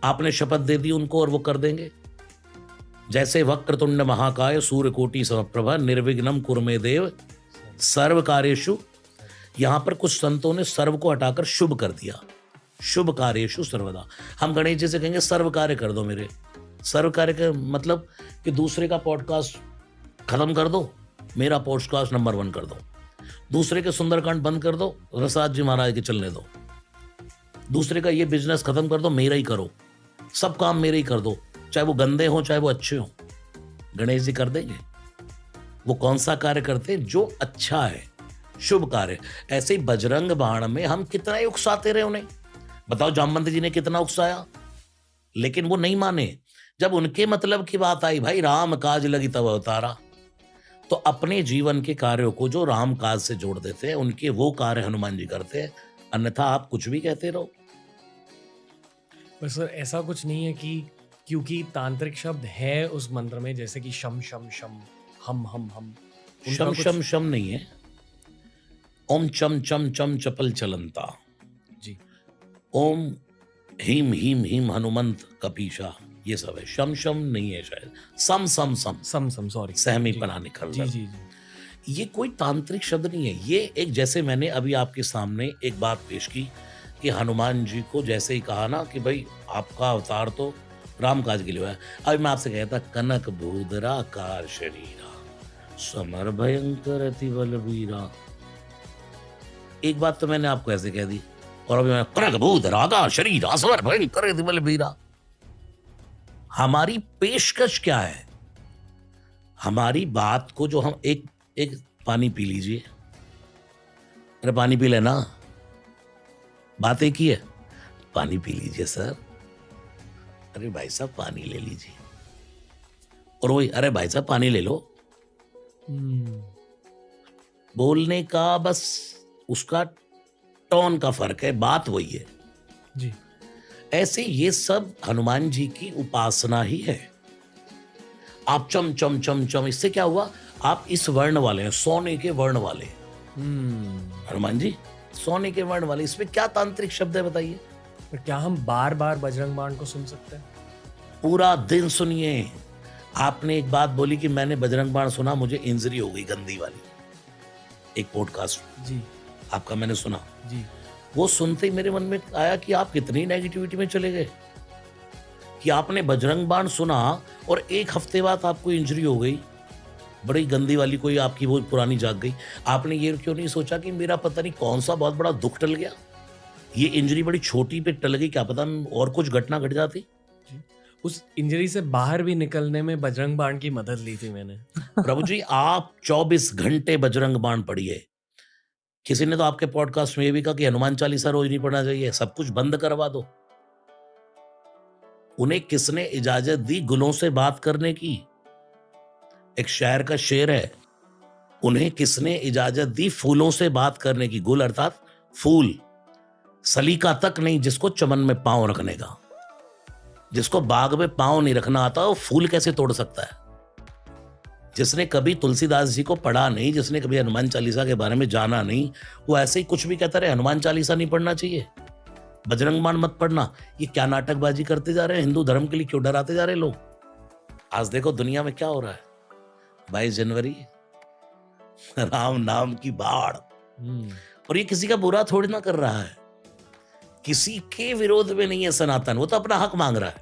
Speaker 2: आपने शपथ दे दी उनको और वो कर देंगे? जैसे वक्रतुंड महाकाय सूर्यकोटि समप्रभा निर्विघ्नम कुरु देव सर्व कार्येषु। यहां पर कुछ संतों ने सर्व को हटाकर शुभ कर दिया, शुभ कार्येषु सर्वदा। हम गणेश जी से कहेंगे सर्व कार्य कर दो मेरे। सर्व कार्य का मतलब कि दूसरे का पॉडकास्ट खत्म कर दो, मेरा पॉडकास्ट नंबर 1 कर दो। दूसरे के सुंदरकांड बंद कर दो, रसाद जी महाराज के चलने दो। दूसरे का ये बिजनेस खत्म कर दो, मेरा ही करो। सब काम मेरे ही कर दो, चाहे वो गंदे हो चाहे वो अच्छे हो। गणेश जी कर देंगे? वो कौन सा कार्य करते हैं? जो अच्छा है, शुभ कार्य। ऐसे ही बजरंग बाण में हम कितना ही उकसाते रहे उन्हें। बताओ जामवंत जी ने कितना उकसाया, लेकिन वो नहीं माने। जब उनके मतलब की बात आई, भाई राम काज लगी तब अवतारा। तो अपने जीवन के कार्यों को जो राम काज से जोड़ देते हैं, उनके वो कार्य हनुमान जी करते हैं। अन्यथा आप कुछ भी कहते रहो।
Speaker 1: पर सर ऐसा कुछ नहीं है कि क्योंकि तांत्रिक शब्द है उस मंत्र में, जैसे कि शम शम शम, हम, उनका
Speaker 2: शम
Speaker 1: कुछ।
Speaker 2: शम शम नहीं है। ओम चम चम चम चपल चलंता।
Speaker 1: जी
Speaker 2: ओम हीम हीम हीम हनुमंत कपीशा। ये सब है, शम शम नहीं है शायद। सम सम सम,
Speaker 1: सम सॉरी।
Speaker 2: सहमी
Speaker 1: जी
Speaker 2: पना निखर
Speaker 1: जी
Speaker 2: लड़।
Speaker 1: जी जी।
Speaker 2: ये कोई तांत्रिक शब्द नहीं है। ये एक, जैसे मैंने अभी आपके सामने एक बात पेश की कि हनुमान जी को जैसे ही कहा ना कि भाई आपका अवतार तो राम काज के लिए हुआ है। अभी मैं आपसे कहता, कनक भूधरा कार शरीरा, समर भयंकर अति बलबीरा। एक बात तो मैंने आपको ऐसे कह दी, और अभी मैं कनक भूधरा कार शरीरा, समर भयंकर अति बलबीरा। हमारी पेशकश क्या है? हमारी बात को जो हम एक एक पानी पी लीजिए। अरे पानी पी लेना, बात एक ही है। पानी पी लीजिए सर। अरे भाई साहब पानी ले लीजिए। और वही, अरे भाई साहब पानी ले लो।
Speaker 1: हम्म,
Speaker 2: बोलने का बस उसका टोन का फर्क है, बात वही है।
Speaker 1: जी
Speaker 2: ऐसे ये सब हनुमान जी की उपासना ही है। आप चम चम चम चम, इससे क्या हुआ? आप इस वर्ण वाले हैं, सोने के वर्ण वाले। हनुमान जी सोने के वर्ण वाले, इसमें क्या तांत्रिक शब्द है बताइए?
Speaker 1: पर क्या हम बार बार बजरंग बाण को सुन सकते हैं?
Speaker 2: पूरा दिन सुनिए। आपने एक बात बोली कि मैंने बजरंग बाण सुना, मुझे इंजरी हो गई गंदी वाली। एक पॉडकास्ट
Speaker 1: जी
Speaker 2: आपका मैंने सुना।
Speaker 1: जी।
Speaker 2: वो सुनते ही मेरे मन में आया कि आप कितनी नेगेटिविटी में चले गए कि आपने बजरंग बाण सुना और एक हफ्ते बाद आपको इंजरी हो गई, बड़ी गंदी वाली, कोई आपकी वो पुरानी जाग गई। आपने ये क्यों नहीं सोचा कि मेरा पता नहीं कौन सा बहुत बड़ा दुख टल गया, ये इंजरी बड़ी छोटी पे टल गई, क्या पता और कुछ घटना घट जाती।
Speaker 1: जी। उस इंजरी से बाहर भी निकलने में बजरंग बाण की मदद ली थी मैंने।
Speaker 2: प्रभु जी आप 24 घंटे बजरंग बाण पढ़िए। किसी ने तो आपके पॉडकास्ट में ये भी कहा कि हनुमान चालीसा रोज नहीं पढ़ना चाहिए, सब कुछ बंद करवा दो। उन्हें किसने इजाजत दी गुलों से बात करने की? एक शायर का शेर है, उन्हें किसने इजाजत दी फूलों से बात करने की? गुल अर्थात फूल, सलीका तक नहीं जिसको चमन में पांव रखने का। जिसको बाग में पांव नहीं रखना आता, वो फूल कैसे तोड़ सकता है? जिसने कभी तुलसीदास जी को पढ़ा नहीं, जिसने कभी हनुमान चालीसा के बारे में जाना नहीं, वो ऐसे ही कुछ भी कहता रहे हनुमान चालीसा नहीं पढ़ना चाहिए, बजरंग बाण मत पढ़ना। ये क्या नाटकबाजी करते जा रहे हैं? हिंदू धर्म के लिए क्यों डराते जा रहे हैं लोग? आज देखो दुनिया में क्या हो रहा है। 22 जनवरी, राम नाम की बाढ़। और ये किसी का बुरा थोड़ी ना कर रहा है, किसी के विरोध में नहीं है सनातन, वो तो अपना हक मांग रहा है।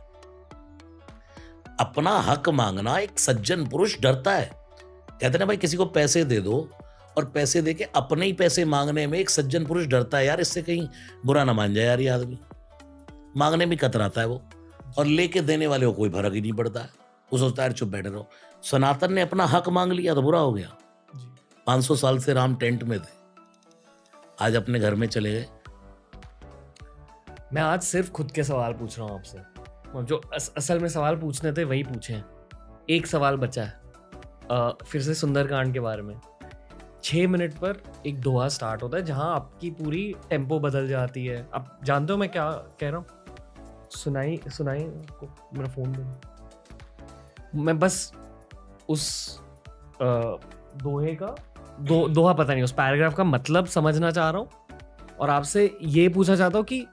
Speaker 2: अपना हक मांगना एक सज्जन पुरुष डरता है। कहते हैं ना भाई, किसी को पैसे दे दो और पैसे देके अपने ही पैसे मांगने में एक सज्जन पुरुष डरता है, यार इससे कहीं बुरा ना मान जाए यार ये आदमी। मांगने में कतराता है वो, और लेके देने वाले को कोई फर्क ही नहीं पड़ता है। वो सोचता है चुप बैठे रहो। सनातन ने अपना हक मांग लिया तो बुरा हो गया। 500 साल से राम टेंट में थे, आज अपने घर में चले गए।
Speaker 1: मैं आज सिर्फ खुद के सवाल पूछ रहा हूँ आपसे, और जो असल में सवाल पूछने थे वही पूछे हैं। एक सवाल बचा है, फिर से सुंदरकांड के बारे में। 6 मिनट पर एक दोहा स्टार्ट होता है जहां आपकी पूरी टेम्पो बदल जाती है। आप जानते हो मैं क्या कह रहा हूँ? सुनाई सुनाई आपको, मेरा फोन दो। मैं बस उस दोहे का दोहा पता नहीं, उस पैराग्राफ का मतलब समझना चाह रहा हूँ और आपसे ये पूछना चाहता हूँ कि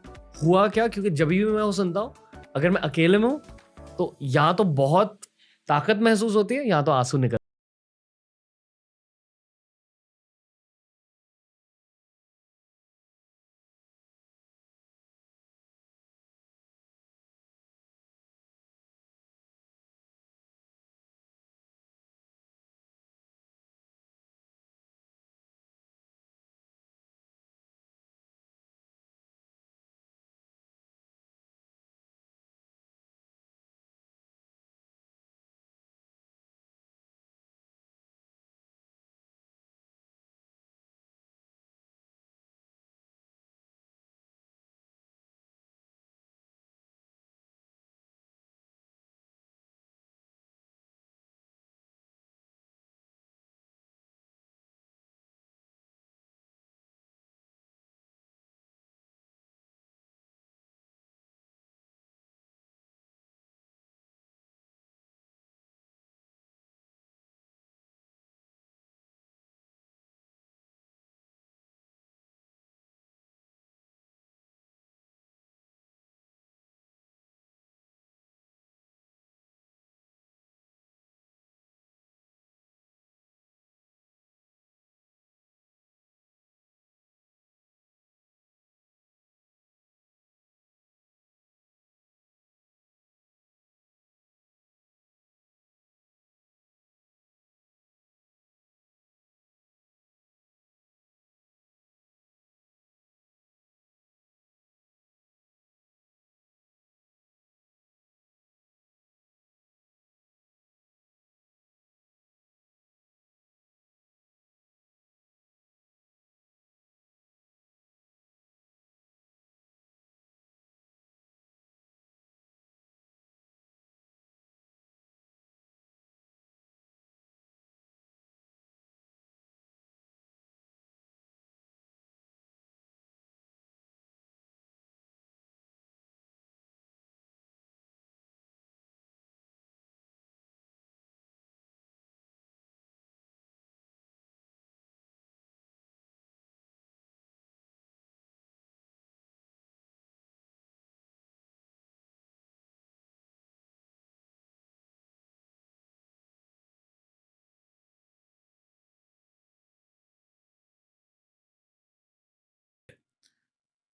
Speaker 1: हुआ क्या, क्योंकि जब भी मैं वो सुनता हूँ, अगर मैं अकेले में हूँ तो या तो बहुत ताकत महसूस होती है या तो आंसू निकल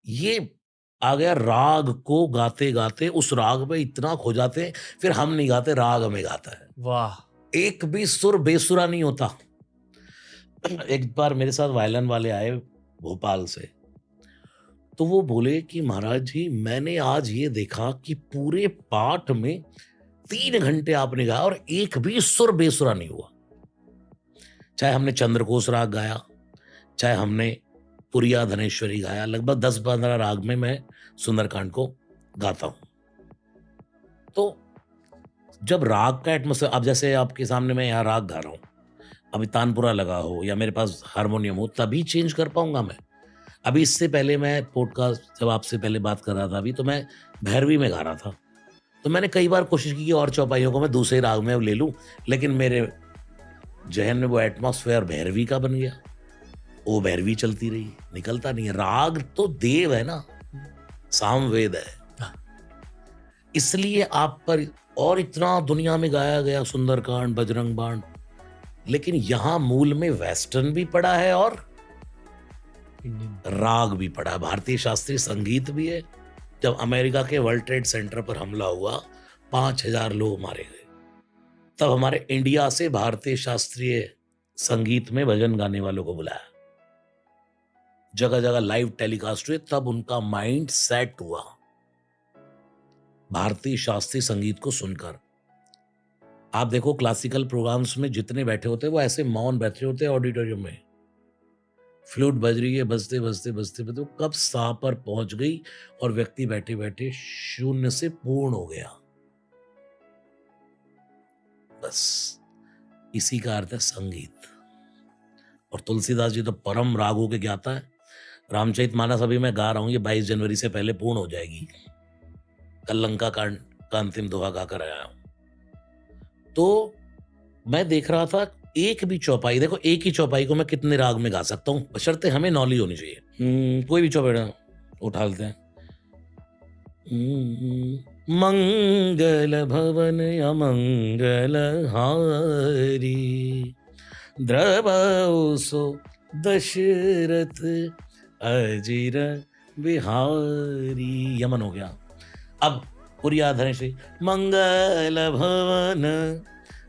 Speaker 2: ये आ गया राग को गाते गाते, उस राग में इतना खो जाते हैं, फिर हम नहीं गाते, राग हमें गाता है।
Speaker 1: वाह!
Speaker 2: एक भी सुर बेसुरा नहीं होता। एक बार मेरे साथ वायलिन वाले आए भोपाल से, तो वो बोले कि महाराज जी, मैंने आज ये देखा कि पूरे पाठ में 3 घंटे आपने गाया और एक भी सुर बेसुरा नहीं हुआ। चाहे हमने चंद्रकोश राग गाया, चाहे हमने पुरिया धनेश्वरी गाया, लगभग 10-15 राग में मैं सुंदरकांड को गाता हूँ। तो जब राग का एटमॉस्फेयर, अब जैसे आपके सामने मैं यहाँ राग गा रहा हूँ, अभी तानपुरा लगा हो या मेरे पास हारमोनियम हो, तभी चेंज कर पाऊँगा मैं। अभी इससे पहले मैं पॉडकास्ट जब आपसे पहले बात कर रहा था अभी, तो मैं भैरवी में गा रहा था। तो मैंने कई बार कोशिश की कि और चौपाइयों को मैं दूसरे राग में अब ले लूँ, लेकिन मेरे ज़हन में वो एटमॉस्फेयर भैरवी का बन गया। वो भैरवी चलती रही, निकलता नहीं है। राग तो देव है ना, सामवेद है। इसलिए आप पर और इतना दुनिया में गाया गया सुंदरकांड, बजरंग बाण, लेकिन यहाँ मूल में वेस्टर्न भी पड़ा है और
Speaker 1: इंडियन।
Speaker 2: राग भी पड़ा है, भारतीय शास्त्रीय संगीत भी है। जब अमेरिका के वर्ल्ड ट्रेड सेंटर पर हमला हुआ, 5,000 लोग मारे गए, तब हमारे इंडिया से भारतीय शास्त्रीय संगीत में भजन गाने वालों को बुलाया, जगह जगह लाइव टेलीकास्ट हुए, तब उनका माइंड सेट हुआ भारतीय शास्त्रीय संगीत को सुनकर। आप देखो क्लासिकल प्रोग्राम्स में जितने बैठे होते हैं वो ऐसे मौन बैठे होते हैं ऑडिटोरियम में, फ्लूट बज रही है, बजते बजते बजते बजते वो कब सा पर पहुंच गई और व्यक्ति बैठे बैठे शून्य से पूर्ण हो गया। बस इसी का अर्थ है संगीत। और तुलसीदास जी तो परम रागों के ज्ञाता है। रामचरितमानस अभी मैं गा रहा हूं, ये 22 जनवरी से पहले पूर्ण हो जाएगी। कल लंका कांड का अंतिम दोहा गाकर आया हूं। तो मैं देख रहा था एक भी चौपाई, देखो एक ही चौपाई को मैं कितने राग में गा सकता हूँ, बशर्ते हमें नॉलेज होनी चाहिए। कोई भी चौपाई उठा लेते हैं। मंगल भवन अमंगल हारी, द्रवौ सो दशरथ अजिर बिहारी। यमन हो गया। अब पुरिया धनेश्वरी, मंगल भवन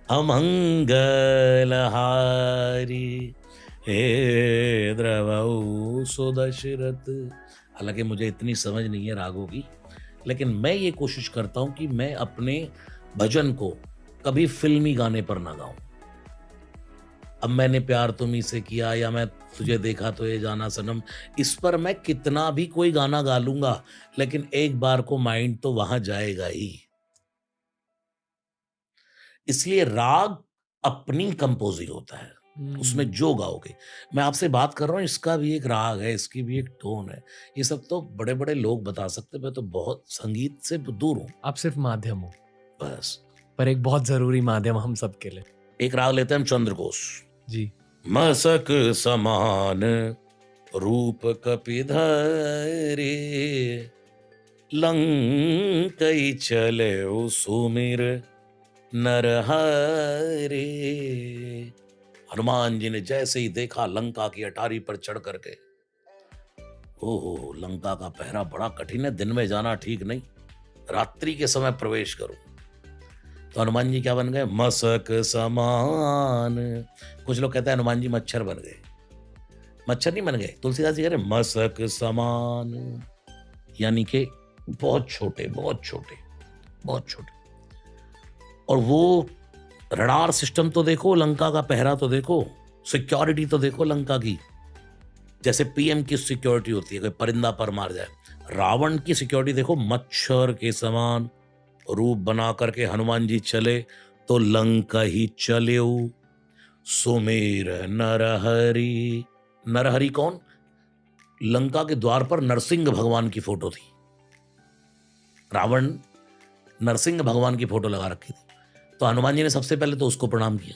Speaker 2: अमंगल हारी, हे द्रवौ सो दशरथ। हालांकि मुझे इतनी समझ नहीं है रागों की, लेकिन मैं ये कोशिश करता हूं कि मैं अपने भजन को कभी फिल्मी गाने पर ना गाऊं। अब मैंने प्यार तुम्ही से किया या मैं तुझे देखा तो ये जाना सनम, इस पर मैं कितना भी कोई गाना गा लूंगा, लेकिन एक बार को माइंड तो वहां जाएगा ही। इसलिए राग अपनी कंपोजिंग होता है, उसमें जो गाओगे। मैं आपसे बात कर रहा हूं, इसका भी एक राग है, इसकी भी एक टोन है। ये सब तो बड़े बड़े लोग बता सकते, मैं तो बहुत संगीत से दूर हूं।
Speaker 1: आप सिर्फ माध्यम हो,
Speaker 2: बस
Speaker 1: पर एक बहुत जरूरी माध्यम हम सबके लिए।
Speaker 2: एक राग लेते हैं हम, चंद्रकोश।
Speaker 1: जी।
Speaker 2: मसक समान रूप कपिधरे, लंकई चले सुमिर नरहरे। हनुमान जी ने जैसे ही देखा लंका की अटारी पर चढ़ करके, ओहो, लंका का पहरा बड़ा कठिन है, दिन में जाना ठीक नहीं, रात्रि के समय प्रवेश करूं। तो हनुमान जी क्या बन गए? मसक समान। कुछ लोग कहते हैं हनुमान जी मच्छर बन गए, मच्छर नहीं बन गए। तुलसीदास जी कह रहे मसक समान, यानी कि बहुत छोटे, बहुत छोटे, बहुत छोटे। और वो रडार सिस्टम तो देखो, लंका का पहरा तो देखो, सिक्योरिटी तो देखो लंका की। जैसे पीएम की सिक्योरिटी होती है, कोई परिंदा पर मार जाए, रावण की सिक्योरिटी देखो, मच्छर के समान रूप बना करके हनुमान जी चले तो लंका ही चले। सुमेर नरहरि। नरहरि कौन? लंका के द्वार पर नरसिंह भगवान की फोटो थी, रावण नरसिंह भगवान की फोटो लगा रखी थी, तो हनुमान जी ने सबसे पहले तो उसको प्रणाम किया।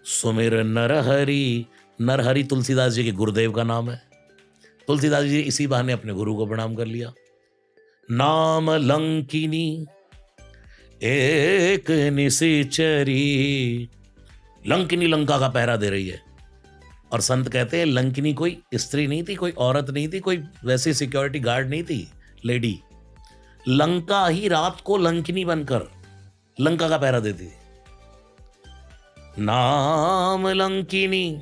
Speaker 2: सुमेर नरहरि। नरहरि तुलसीदास जी के गुरुदेव का नाम है। तुलसीदास जी इसी बहाने अपने गुरु को प्रणाम कर लिया। नाम लंकिनी एक निशिचरी। लंकिनी लंका का पहरा दे रही है, और संत कहते हैं लंकिनी कोई स्त्री नहीं थी, कोई औरत नहीं थी, कोई वैसी सिक्योरिटी गार्ड नहीं थी लेडी। लंका ही रात को लंकिनी बनकर लंका का पहरा देती थी। नाम लंकिनी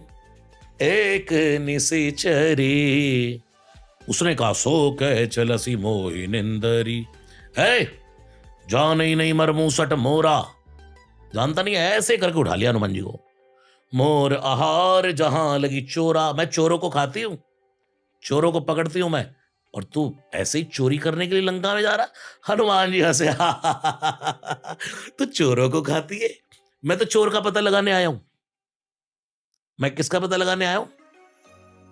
Speaker 2: एक निशिचरी, उसने कहा सो कह चलसी मोहि निंदरी। है जान ही नहीं मरमूसट मोरा, जानता नहीं है, ऐसे करके उठा लिया हनुमान जी को। मोर आहार जहां लगी चोरा, मैं चोरों को खाती हूं, चोरों को पकड़ती हूं मैं, और तू ऐसे ही चोरी करने के लिए लंका में जा रहा। हनुमान जी हंसे तू चोरों को खाती है, मैं तो चोर का पता लगाने आया हूं। मैं किसका पता लगाने आया हूं?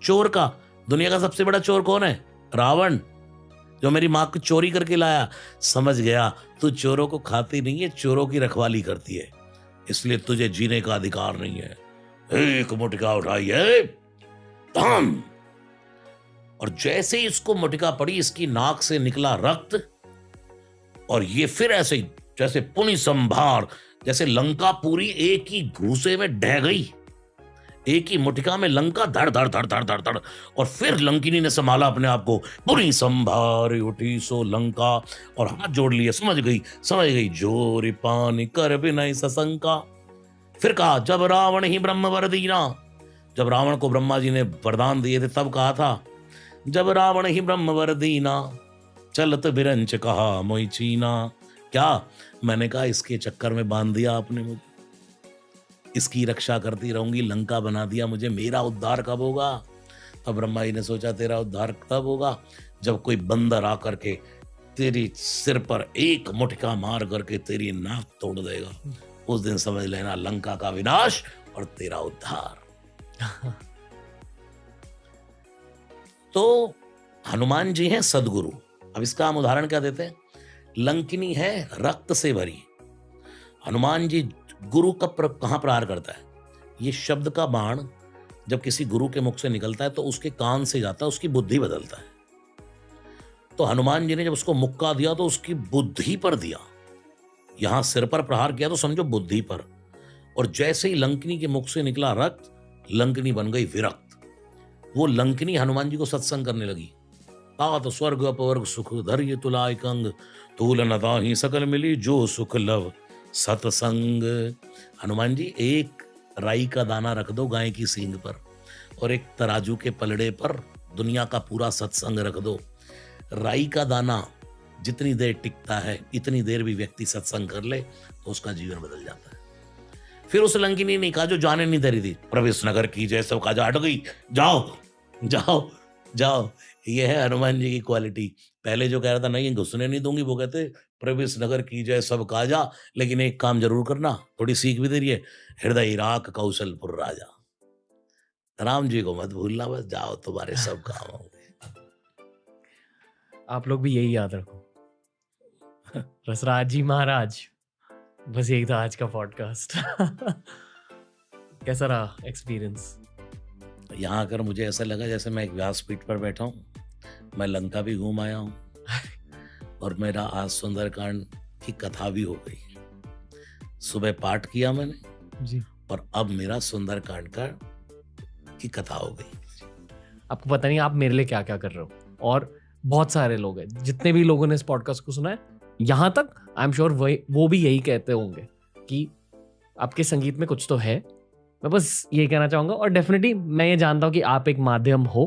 Speaker 2: चोर का। दुनिया का सबसे बड़ा चोर कौन है? रावण, जो मेरी मां को चोरी करके लाया। समझ गया तू चोरों को खाती नहीं है, चोरों की रखवाली करती है, इसलिए तुझे जीने का अधिकार नहीं है। एक मुटका उठाई है धम, और जैसे ही इसको मुटका पड़ी, इसकी नाक से निकला रक्त, और ये फिर ऐसे ही जैसे पुनि संभार, जैसे लंका पूरी एक ही घूसे में ढह गई। एक ही मुटिका में लंका धड़ धड़ धड़ धड़ धड़ धड़, और फिर लंकिनी ने संभाला अपने आप को। पूरी संभार उठी सो लंका, और हाथ जोड़ लिए, समझ गई जोरी पानी कर बिना सशंका। फिर कहा जब रावण ही ब्रह्म वर दीना, जब रावण को ब्रह्मा जी ने वरदान दिए थे तब कहा था, जब रावण ही ब्रह्म वर दीना चलत बिरंच कहा मोई चीना। क्या मैंने कहा इसके चक्कर में बांध दिया आपने मुझे, इसकी रक्षा करती रहूंगी, लंका बना दिया मुझे, मेरा उद्धार कब होगा? अब ब्रह्मा जी ने सोचा तेरा उद्धार तब होगा जब कोई बंदर आकर के तेरी सिर पर एक मुटका मार करके तेरी नाक तोड़ देगा। उस दिन समझ लेना लंका का विनाश और तेरा उद्धार। तो हनुमान जी हैं सदगुरु। अब इसका हम उदाहरण क्या देते हैं? लंकिनी है रक्त से भरी, हनुमान जी गुरु का कहां प्रहार करता है? ये शब्द का बाण जब किसी गुरु के मुख से निकलता है तो उसके कान से जाता है, उसकी बुद्धि बदलता है। तो हनुमान जी ने जब उसको मुक्का दिया तो उसकी बुद्धि पर दिया, यहां सिर पर प्रहार किया तो समझो बुद्धि पर। और जैसे ही लंकिनी के मुख से निकला रक्त, लंकिनी बन गई विरक्त। वो लंकिनी हनुमान जी को सत्संग करने लगी। तात स्वर्ग अपवर्ग सुख धैर्य तुलाय कंग, तूल नता ही सकल मिली जो सुख लव सत्संग। हनुमान जी एक राई का दाना रख दो गाय की सींग पर, और एक तराजू के पलड़े पर दुनिया का पूरा सत्संग रख दो। राई का दाना जितनी देर टिकता है, इतनी देर भी व्यक्ति सत्संग कर ले तो उसका जीवन बदल जाता है। फिर उस लंकिनी ने कहा जो जाने नहीं दे रही थी, प्रवेश नगर की जैसे कहा जा हट गई, जाओ जाओ जाओ। ये है हनुमान जी की क्वालिटी। पहले जो कह रहा था नहीं घुसने नहीं दूंगी, वो कहते प्रवेश नगर की जय सब काजा, लेकिन एक काम जरूर करना, थोड़ी सीख भी दे रही है, हृदय राख कौशलपुर राजा। राम जी को मत भूलना, बस जाओ तुम्हारे सब काम होंगे।
Speaker 1: आप लोग भी यही याद रखो। रसराज जी महाराज, बस यही था आज का पॉडकास्ट। कैसा रहा एक्सपीरियंस?
Speaker 2: यहाँ आकर मुझे ऐसा लगा जैसे मैं एक व्यासपीठ पर बैठा हूँ, मैं लंका भी घूम आया हूँ, और मेरा आज सुंदरकांड की कथा भी हो गई। सुबह पाठ किया मैंने
Speaker 1: जी,
Speaker 2: और अब मेरा सुंदरकांड की कथा हो गई।
Speaker 1: आपको पता नहीं आप मेरे लिए क्या क्या कर रहे हो, और बहुत सारे लोग हैं, जितने भी लोगों ने इस पॉडकास्ट को सुना है यहाँ तक, आई एम श्योर वो भी यही कहते होंगे कि आपके संगीत में कुछ तो है। मैं बस ये कहना चाहूंगा, और डेफिनेटली मैं ये जानता हूँ कि आप एक माध्यम हो।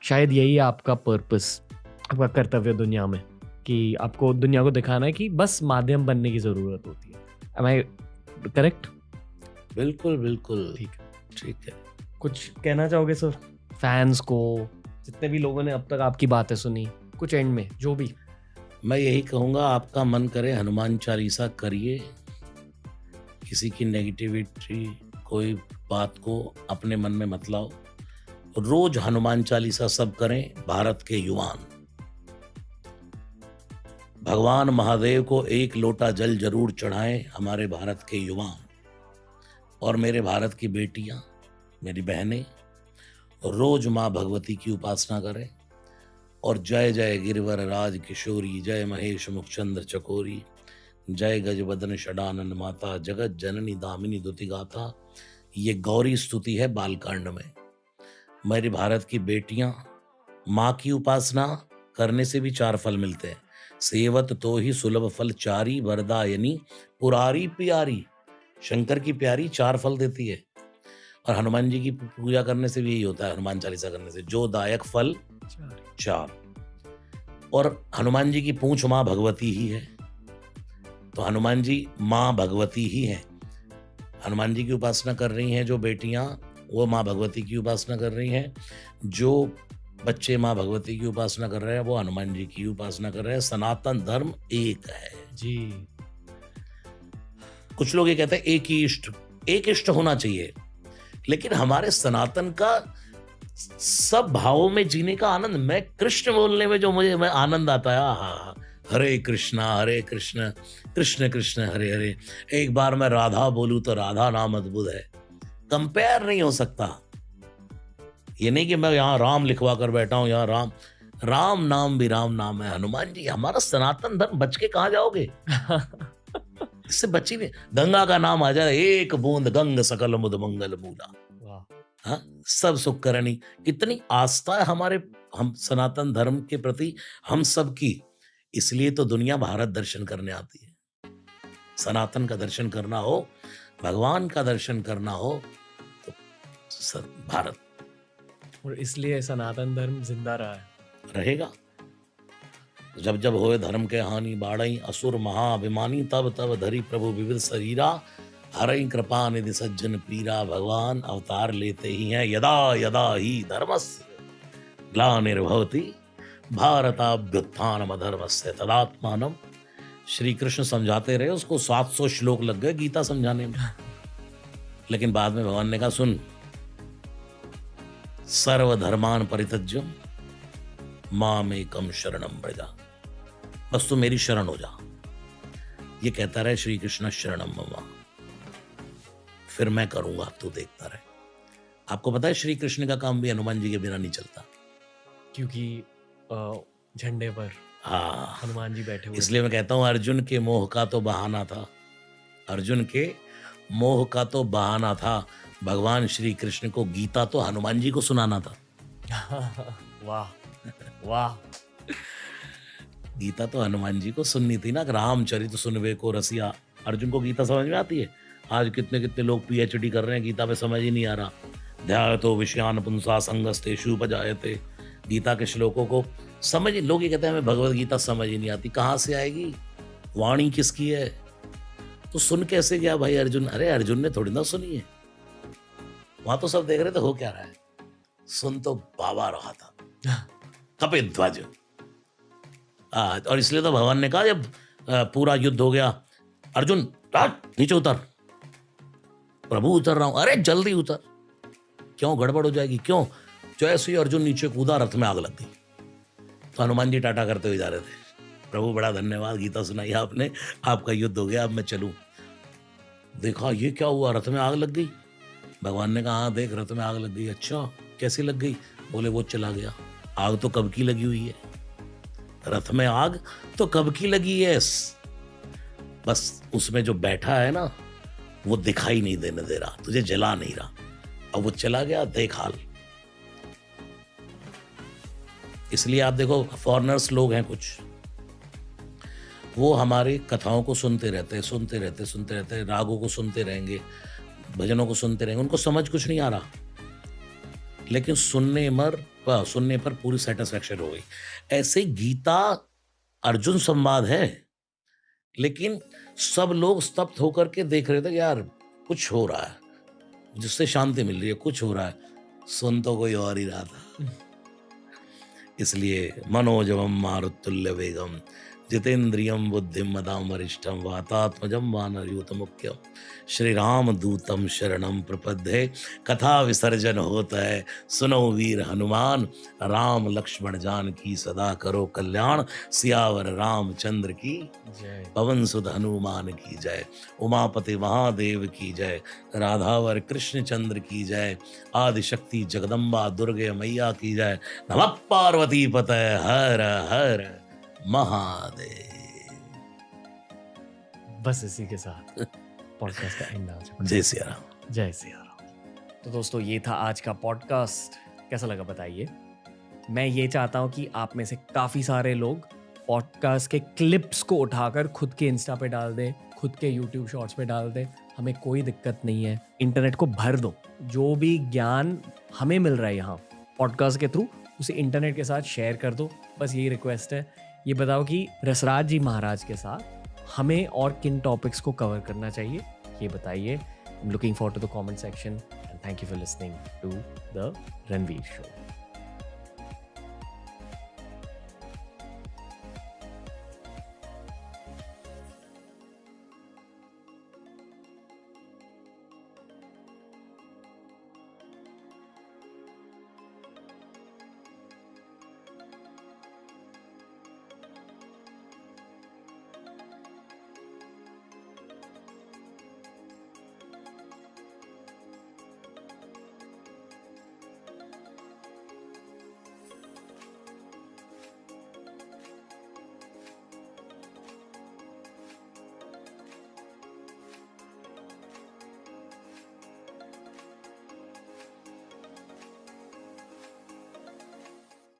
Speaker 1: शायद यही है आपका पर्पस, आपका कर्तव्य दुनिया में, कि आपको दुनिया को दिखाना है कि बस माध्यम बनने की जरूरत होती है। Am I correct?
Speaker 2: बिल्कुल बिल्कुल
Speaker 1: ठीक
Speaker 2: है।
Speaker 1: कुछ कहना चाहोगे सर फैंस को, जितने भी लोगों ने अब तक आपकी बातें सुनी, कुछ एंड में जो भी?
Speaker 2: मैं यही कहूँगा, आपका मन करे हनुमान चालीसा करिए, किसी की नेगेटिविटी कोई बात को अपने मन में मत लाओ। रोज हनुमान चालीसा सब करें, भारत के युवान। भगवान महादेव को एक लोटा जल जरूर चढ़ाएं, हमारे भारत के युवान। और मेरे भारत की बेटियां, मेरी बहनें, रोज माँ भगवती की उपासना करें। और जय जय गिरिवर राज किशोरी, जय महेश मुखचंद्र चकोरी, जय गजबदन षडानन माता, जगत जननी दामिनी दुति गाथा। ये गौरी स्तुति है बालकांड में। मेरी भारत की बेटियां, माँ की उपासना करने से भी 4 फल मिलते हैं। सेवत तो ही सुलभ फल चारी, वरदायनी पुरारी प्यारी। शंकर की प्यारी 4 फल देती है। और हनुमान जी की पूजा करने से भी यही होता है, हनुमान चालीसा करने से, जो दायक फल 4। और हनुमान जी की पूंछ माँ भगवती ही है, तो हनुमान जी माँ भगवती ही है। हनुमान जी की उपासना कर रही हैं जो बेटियां, वो माँ भगवती की उपासना कर रही हैं। जो बच्चे माँ भगवती की उपासना कर रहे हैं वो हनुमान जी की उपासना कर रहे हैं। सनातन धर्म एक है
Speaker 1: जी।
Speaker 2: कुछ लोग ये कहते हैं एक इष्ट होना चाहिए, लेकिन हमारे सनातन का सब भावों में जीने का आनंद, मैं कृष्ण बोलने में जो मुझे मैं आनंद आता है, आहा, हरे कृष्ण कृष्ण कृष्ण हरे हरे। एक बार मैं राधा बोलूं तो राधा नाम अद्भुत है, कंपेयर नहीं हो सकता। ये नहीं कि मैं यहाँ राम लिखवा कर बैठा हूं, यहाँ राम नाम भी राम नाम है। हनुमान जी, हमारा सनातन धर्म बच के कहाँ जाओगे? इससे बची नहीं। गंगा का नाम आ जाए, एक बूंद गंग सकल मुद मंगल मूला।
Speaker 1: वाह।
Speaker 2: हाँ, सब सुख करनी। कितनी आस्था है हमारे, हम सनातन धर्म के प्रति हम सब की। इसलिए तो दुनिया भारत दर्शन करने आती है। सनातन का दर्शन करना हो, भगवान का दर्शन करना हो तो भारत
Speaker 1: और इसलिए सनातन धर्म जिंदा रहा है।
Speaker 2: रहेगा। जब जब होए धर्म के हानि, बाढ़ई असुर महाअभिमानी, तब तब धरी प्रभु विविध शरीरा, हरई कृपा निधि सज्जन पीरा। भगवान अवतार लेते ही हैं, यदा यदा ही धर्मस्य ग्लानिर्भवति भारताभ्युत्थानम अधर्मस्य तदात्मानम। श्री कृष्ण समझाते रहे, उसको 700 श्लोक लग गए गीता समझाने में। लेकिन बाद में भगवान ने कहा, सुन, सर्वधर्मान परित्यज्य मामेकम शरणम व्रजा, बस तू मेरी शरण हो जा। ये कहता रहे श्री कृष्ण शरणम मम, फिर मैं करूंगा, तू देखता रहे। आपको पता है श्री कृष्ण का काम भी हनुमान जी के बिना नहीं चलता,
Speaker 1: क्योंकि झंडे पर
Speaker 2: हाँ
Speaker 1: हनुमान जी बैठे हुए
Speaker 2: इसलिए मैं कहता हूं अर्जुन के मोह का तो बहाना था, अर्जुन के मोह का तो बहाना था। भगवान श्री कृष्ण को गीता तो हनुमान जी को सुनाना था।
Speaker 1: वाह वाह।
Speaker 2: गीता तो हनुमान जी को सुननी थी ना। रामचरित सुनवे को रसिया। अर्जुन को गीता समझ में आती है? आज कितने कितने लोग पीएचडी कर रहे हैं, गीता पे समझ ही नहीं आ रहा। ध्यायतो विषयान पुंसा संगस्तेषु उपजायते। गीता के श्लोकों को समझ, लोग ये कहते हैं हमें भगवत गीता समझ ही नहीं आती। कहाँ से आएगी? वाणी किसकी है? तो सुन कैसे गया भाई अर्जुन? अरे अर्जुन ने थोड़ी ना सुनी है, वहां तो सब देख रहे थे हो क्या रहा है। सुन तो बाबा रहा था कपिध्वज। और इसलिए तो भगवान ने कहा जब पूरा युद्ध हो गया, अर्जुन नीचे उतर। प्रभु उतर रहा हूं। अरे जल्दी उतर, क्यों गड़बड़ हो जाएगी? क्यों? जैसे ही अर्जुन नीचे कूदा, रथ में आग लग गई। तो हनुमान जी टाटा करते हुए जा रहे थे, प्रभु बड़ा धन्यवाद, गीता सुनाई आपने, आपका युद्ध हो गया, अब मैं चलूं। देखा ये क्या हुआ, रथ में आग लग गई। भगवान ने कहा हाँ देख, रथ में आग लग गई। अच्छा कैसी लग गई? बोले वो चला गया। आग तो कब की लगी हुई है, रथ में आग तो कब की लगी है, बस उसमें जो बैठा है ना वो दिखाई नहीं देने दे रहा, तुझे जला नहीं रहा। अब वो चला गया, देख हाल। इसलिए आप देखो फॉरेनर्स लोग हैं कुछ, वो हमारी कथाओं को सुनते रहते, रागों को सुनते रहेंगे, भजनों को सुनते रहेंगे, उनको समझ कुछ नहीं आ रहा, लेकिन सुनने पर पूरी सेटिस्फैक्शन हो गई। ऐसे गीता अर्जुन संवाद है, लेकिन सब लोग स्तब्ध होकर के देख रहे थे कि यार कुछ हो रहा है, जिससे शांति मिल रही है, कुछ हो रहा है। सुन तो कोई और ही रहा था। इसलिए मनोजवम मारुतुल्य वेगम जितेंद्रियम बुद्धिम मदाम वरिष्ठम वातात्मजम वानरयूत मुख्यम श्री राम दूतम शरणम प्रपद्ये। कथा विसर्जन होता है, सुनो वीर हनुमान, राम लक्ष्मण जान की सदा करो कल्याण। सियावर रामचंद्र की
Speaker 1: जय।
Speaker 2: पवन सुत हनुमान की जय। उमापति महादेव की जय। राधावर कृष्ण चंद्र की जय। आदिशक्ति जगदम्बा दुर्गे मैया की जय। नमः पार्वती पतये हर हर महादेव।
Speaker 1: बस इसी के साथ पॉडकास्ट का एंड आ चुका है।
Speaker 2: जय सिया राम।
Speaker 1: जय सिया राम। तो दोस्तों ये था आज का पॉडकास्ट, कैसा लगा बताइए। मैं ये चाहता हूँ कि आप में से काफ़ी सारे लोग पॉडकास्ट के क्लिप्स को उठाकर खुद के इंस्टा पे डाल दें, खुद के यूट्यूब शॉर्ट्स पे डाल दें, हमें कोई दिक्कत नहीं है। इंटरनेट को भर दो, जो भी ज्ञान हमें मिल रहा है यहाँ पॉडकास्ट के थ्रू उसे इंटरनेट के साथ शेयर कर दो। बस यही रिक्वेस्ट है। ये बताओ कि रसराज जी महाराज के साथ हमें और किन टॉपिक्स को कवर करना चाहिए, ये बताइए। I am looking forward to the comment section and thank you for listening to the Ranveer show.